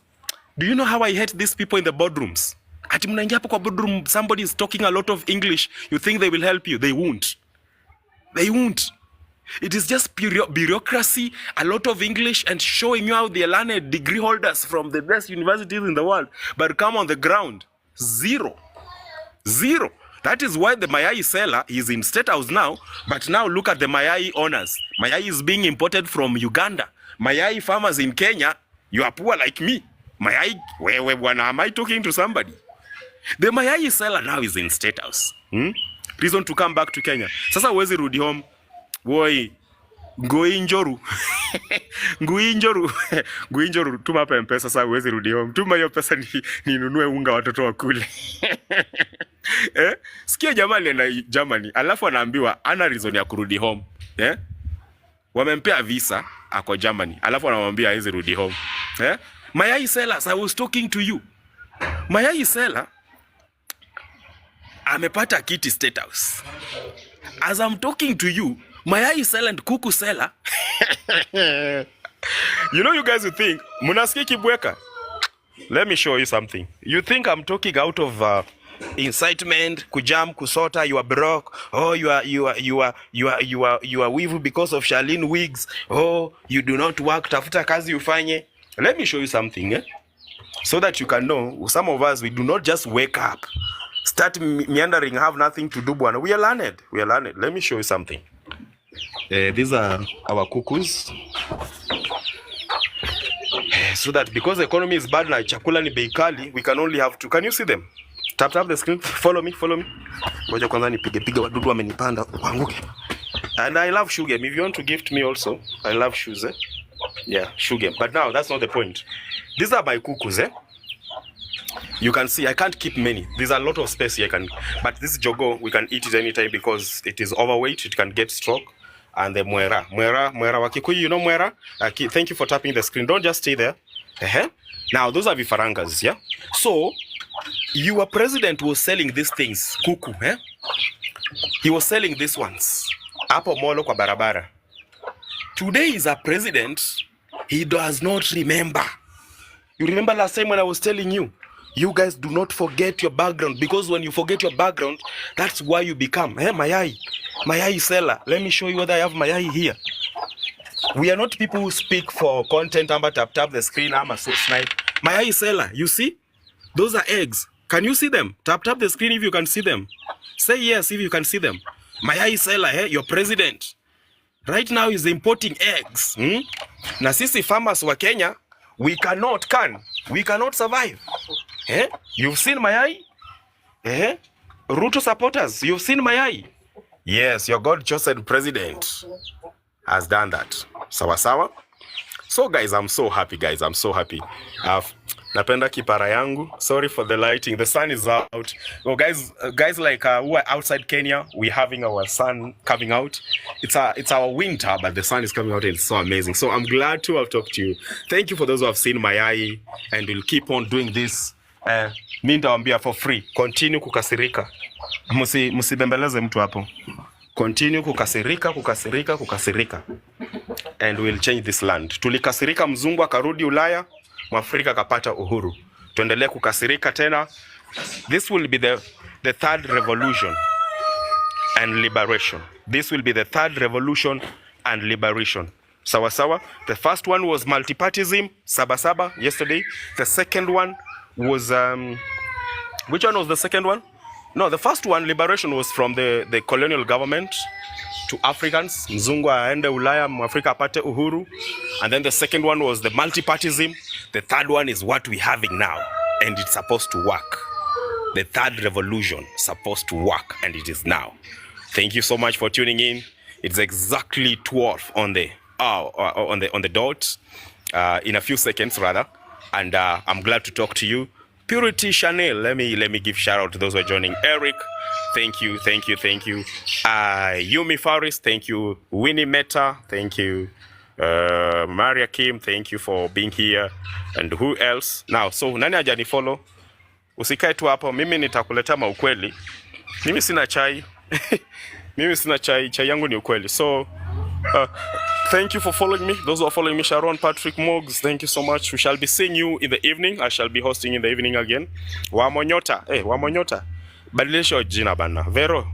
Do you know how I hate these people in the boardrooms? Ati mnaingia hapo kwa boardroom, somebody is talking a lot of English. You think they will help you? They won't. They won't. It is just bureaucracy, a lot of English, and showing you how they are learned degree holders from the best universities in the world. But come on the ground, zero. That is why the mayai seller is in State House now. But now look at the mayai owners. Mayai is being imported from Uganda. Mayai farmers in Kenya, you are poor like me. Mayai, where am I talking to somebody? The mayai seller now is in State House. Reason to come back to Kenya. Sasa uwezi rudi home. Woi, Ngoi Njoru. Ngoi Njoru, tuma hapa M-Pesa sasa uwezi rudi home. Tuma hiyo pesa ninunue unga watoto wakule. Sikia jamaa alienda Germany, alafu anaambiwa ana reason ya kurudi home. Wamempea visa ako Germany, alafu anamwambia hawezi rudi home. Mayai sellers, I was talking to you. Mayai seller amepata kiti State House. As I'm talking to you, mayai seller and kuku seller. You know, you guys will think, munasikia kibweka. Let me show you something. You think I'm talking out of incitement, kujam, kusota, you are broke. Oh, you are weevil because of Charlene wigs. Oh, you do not work, tafuta kazi ufanye. Let me show you something. so that you can know. Some of us, we do not just wake up, start meandering, have nothing to do. Bwana, we are learned. We are learned. Let me show you something. These are our cuckoos. So that because the economy is bad, like chakula ni bei kali, we can only have two. Can you see them? Tap the screen. Follow me. Ngoja kwanza nipige wadudu wamenipanda wanguke. And I love shoe game. If you want to gift me also, I love shoes. Yeah, shoe game. But now that's not the point. These are my cuckoos. You can see I can't keep many. There's a lot of space here. But this jogo, we can eat it anytime because it is overweight. It can get stroke. And the mwera wakikuyu, you know mwera? Thank you for tapping the screen. Don't just stay there. Now those are vifarangas, yeah. So your president was selling these things, kuku, He was selling these ones. Hapo molo kwa barabara. Today is a president. He does not remember. You remember last time when I was telling you, you guys do not forget your background, because when you forget your background, that's why you become mayai seller. Let me show you whether I have mayai here. We are not people who speak for content. Amba tap the screen. I'm a snipe. Mayai seller. You see? Those are eggs. Can you see them? Tap the screen if you can see them. Say yes if you can see them. Mayai seller, your president right now is importing eggs. Na sisi farmers wa Kenya, we cannot survive. You've seen mayai? Ruto supporters, you've seen mayai? Yes, your God-chosen president has done that. Sawa. So guys, I'm so happy, guys. I'm so happy. Napenda kipara yangu. Sorry for the lighting. The sun is out. Well, guys like who are outside Kenya, we're having our sun coming out. It's our winter, but the sun is coming out and it's so amazing. So I'm glad to have talked to you. Thank you for those who have seen mayai, and we'll keep on doing this. Mi nitawaambia for free. Continue kukasirika. Musibembeleze mtu hapo. Continue kukasirika. And we'll change this land. Tulikasirika mzungu akarudi Ulaya, Mwafrika kapata uhuru. Tuendelee kukasirika tena. This will be the third revolution and liberation. This will be the third revolution and liberation. Sawa. The first one was multipartyism, saba yesterday. The second one was which one was the second one? No, the first one, liberation, was from the colonial government to Africans. Mzungu aende Ulaya, Mwafrika apate uhuru. And then the second one was the multipartyism. The third one is what we're having now, and it's supposed to work. The third revolution supposed to work, and it is now. Thank you so much for tuning in. It's exactly 12 on the dot, in a few seconds rather, and I'm glad to talk to you. Purity Chanel, let me give shout out to those who are joining. Eric, thank you. Yumi Faris, thank you. Winnie Meta, thank you. Maria Kim, thank you for being here. And who else? Now, so nani hajani follow? Usikae tu hapo, mimi nitakuleta ukweli. Mimi sina chai. Chai yangu ni ukweli. So thank you for following me. Those who are following me, Sharon, Patrick, Moggs, thank you so much. We shall be seeing you in the evening. I shall be hosting in the evening again. Wamonyota. Badilisha jina bana. Vero,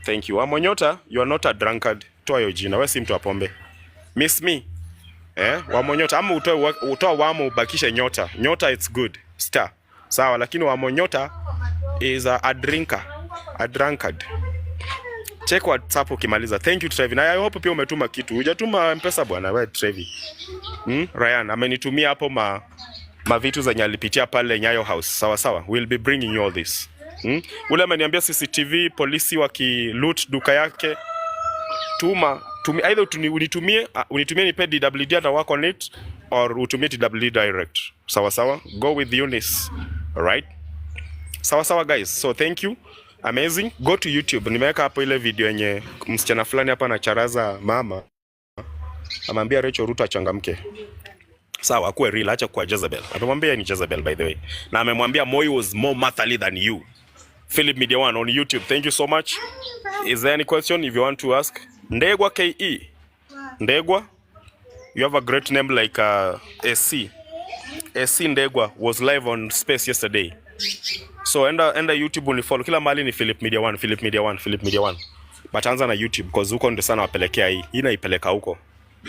thank you. Wamonyota, you are not a drunkard. Toa yo jina. We si mtu wa pombe. Miss me. Wamonyota. Ama utoa wamo ubakishe nyota. Nyota, it's good. Star. Sawa, lakini wamonyota is a drinker. A drunkard. Check WhatsApp ukimaliza. Thank you Trevi. Na I hope pia umetuma kitu. Hujatuma M-Pesa bwana wewe Trevi. Ryan amenitumia hapo ma vitu zenye alipitia pale Nyayo House. Sawa. We'll be bringing you all this. Ule ameniambia CCTV polisi wakiloot duka yake. Either unitumie nipe DWD ata work on it, or utumie DWD direct. Sawa. Go with Eunice. All right? Sawa guys. So thank you. Amazing. Go to YouTube. Nimeweka hapo ile video yenye msichana fulani hapa na charaza mama. Amwambia Rachel Ruto achangamke. Sawa, akuwe real, acha kuwa Jezebel. Amemwambia ni Jezebel by the way. Na amemwambia Moi was more matherly than you. Philip Media One on YouTube. Thank you so much. Is there any question if you want to ask? Ndegwa KE. Ndegwa, you have a great name like SC. SC Ndegwa was live on Space yesterday. So enda YouTube unifollow. Kila mahali ni Philip Media One. But anza na YouTube because huko ndio sana wapelekea hii. Hii naipeleka huko.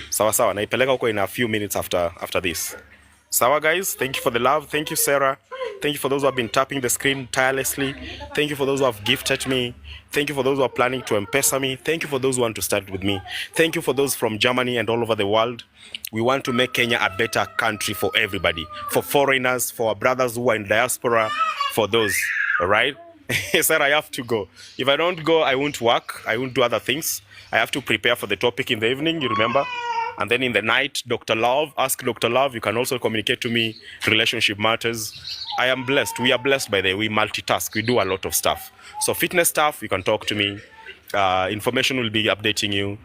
Sawa. Naipeleka huko in a few minutes after this. Sawa guys, thank you for the love. Thank you Sarah. Thank you for those who have been tapping the screen tirelessly. Thank you for those who have gifted me. Thank you for those who are planning to M-Pesa me. Thank you for those who want to start with me. Thank you for those from Germany and all over the world. We want to make Kenya a better country for everybody. For foreigners, for our brothers who are in diaspora, for those, all right? Sarah, I have to go. If I don't go, I won't work. I won't do other things. I have to prepare for the topic in the evening, you remember? And then in the night, Dr. Love, ask Dr. Love. You can also communicate to me relationship matters. I am blessed. We are blessed by the way. We multitask. We do a lot of stuff. So fitness stuff, you can talk to me. Information will be updating you.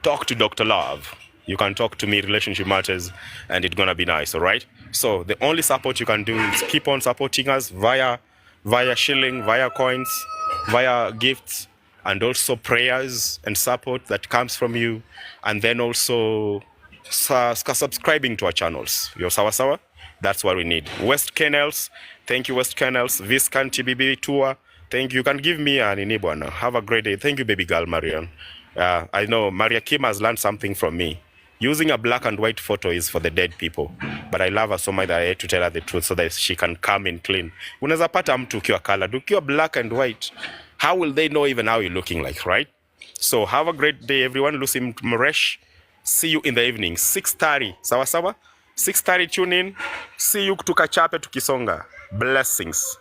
Talk to Dr. Love. You can talk to me relationship matters, and it's gonna be nice, all right? So the only support you can do is keep on supporting us via shilling, via coins, via gifts, and also prayers and support that comes from you, and then also subscribing to our channels. Yo, sawa sawa? That's what we need. West Kennels, thank you West Kennels. Viscan TBB tour, thank you. You can give me an inibwana. Have a great day. Thank you, baby girl Marian. I know Maria Kim has learned something from me. Using a black and white photo is for the dead people, but I love her so much that I had to tell her the truth so that she can come in clean. Unaweza pata mtu ukiwa colored, ukiwa black and white, how will they know even how you're looking like, right? So have a great day, everyone. Lucy Mresh. See you in the evening, 6:30. Sawa sawa? 6:30, tune in. See you tukachape tukisonga. Blessings.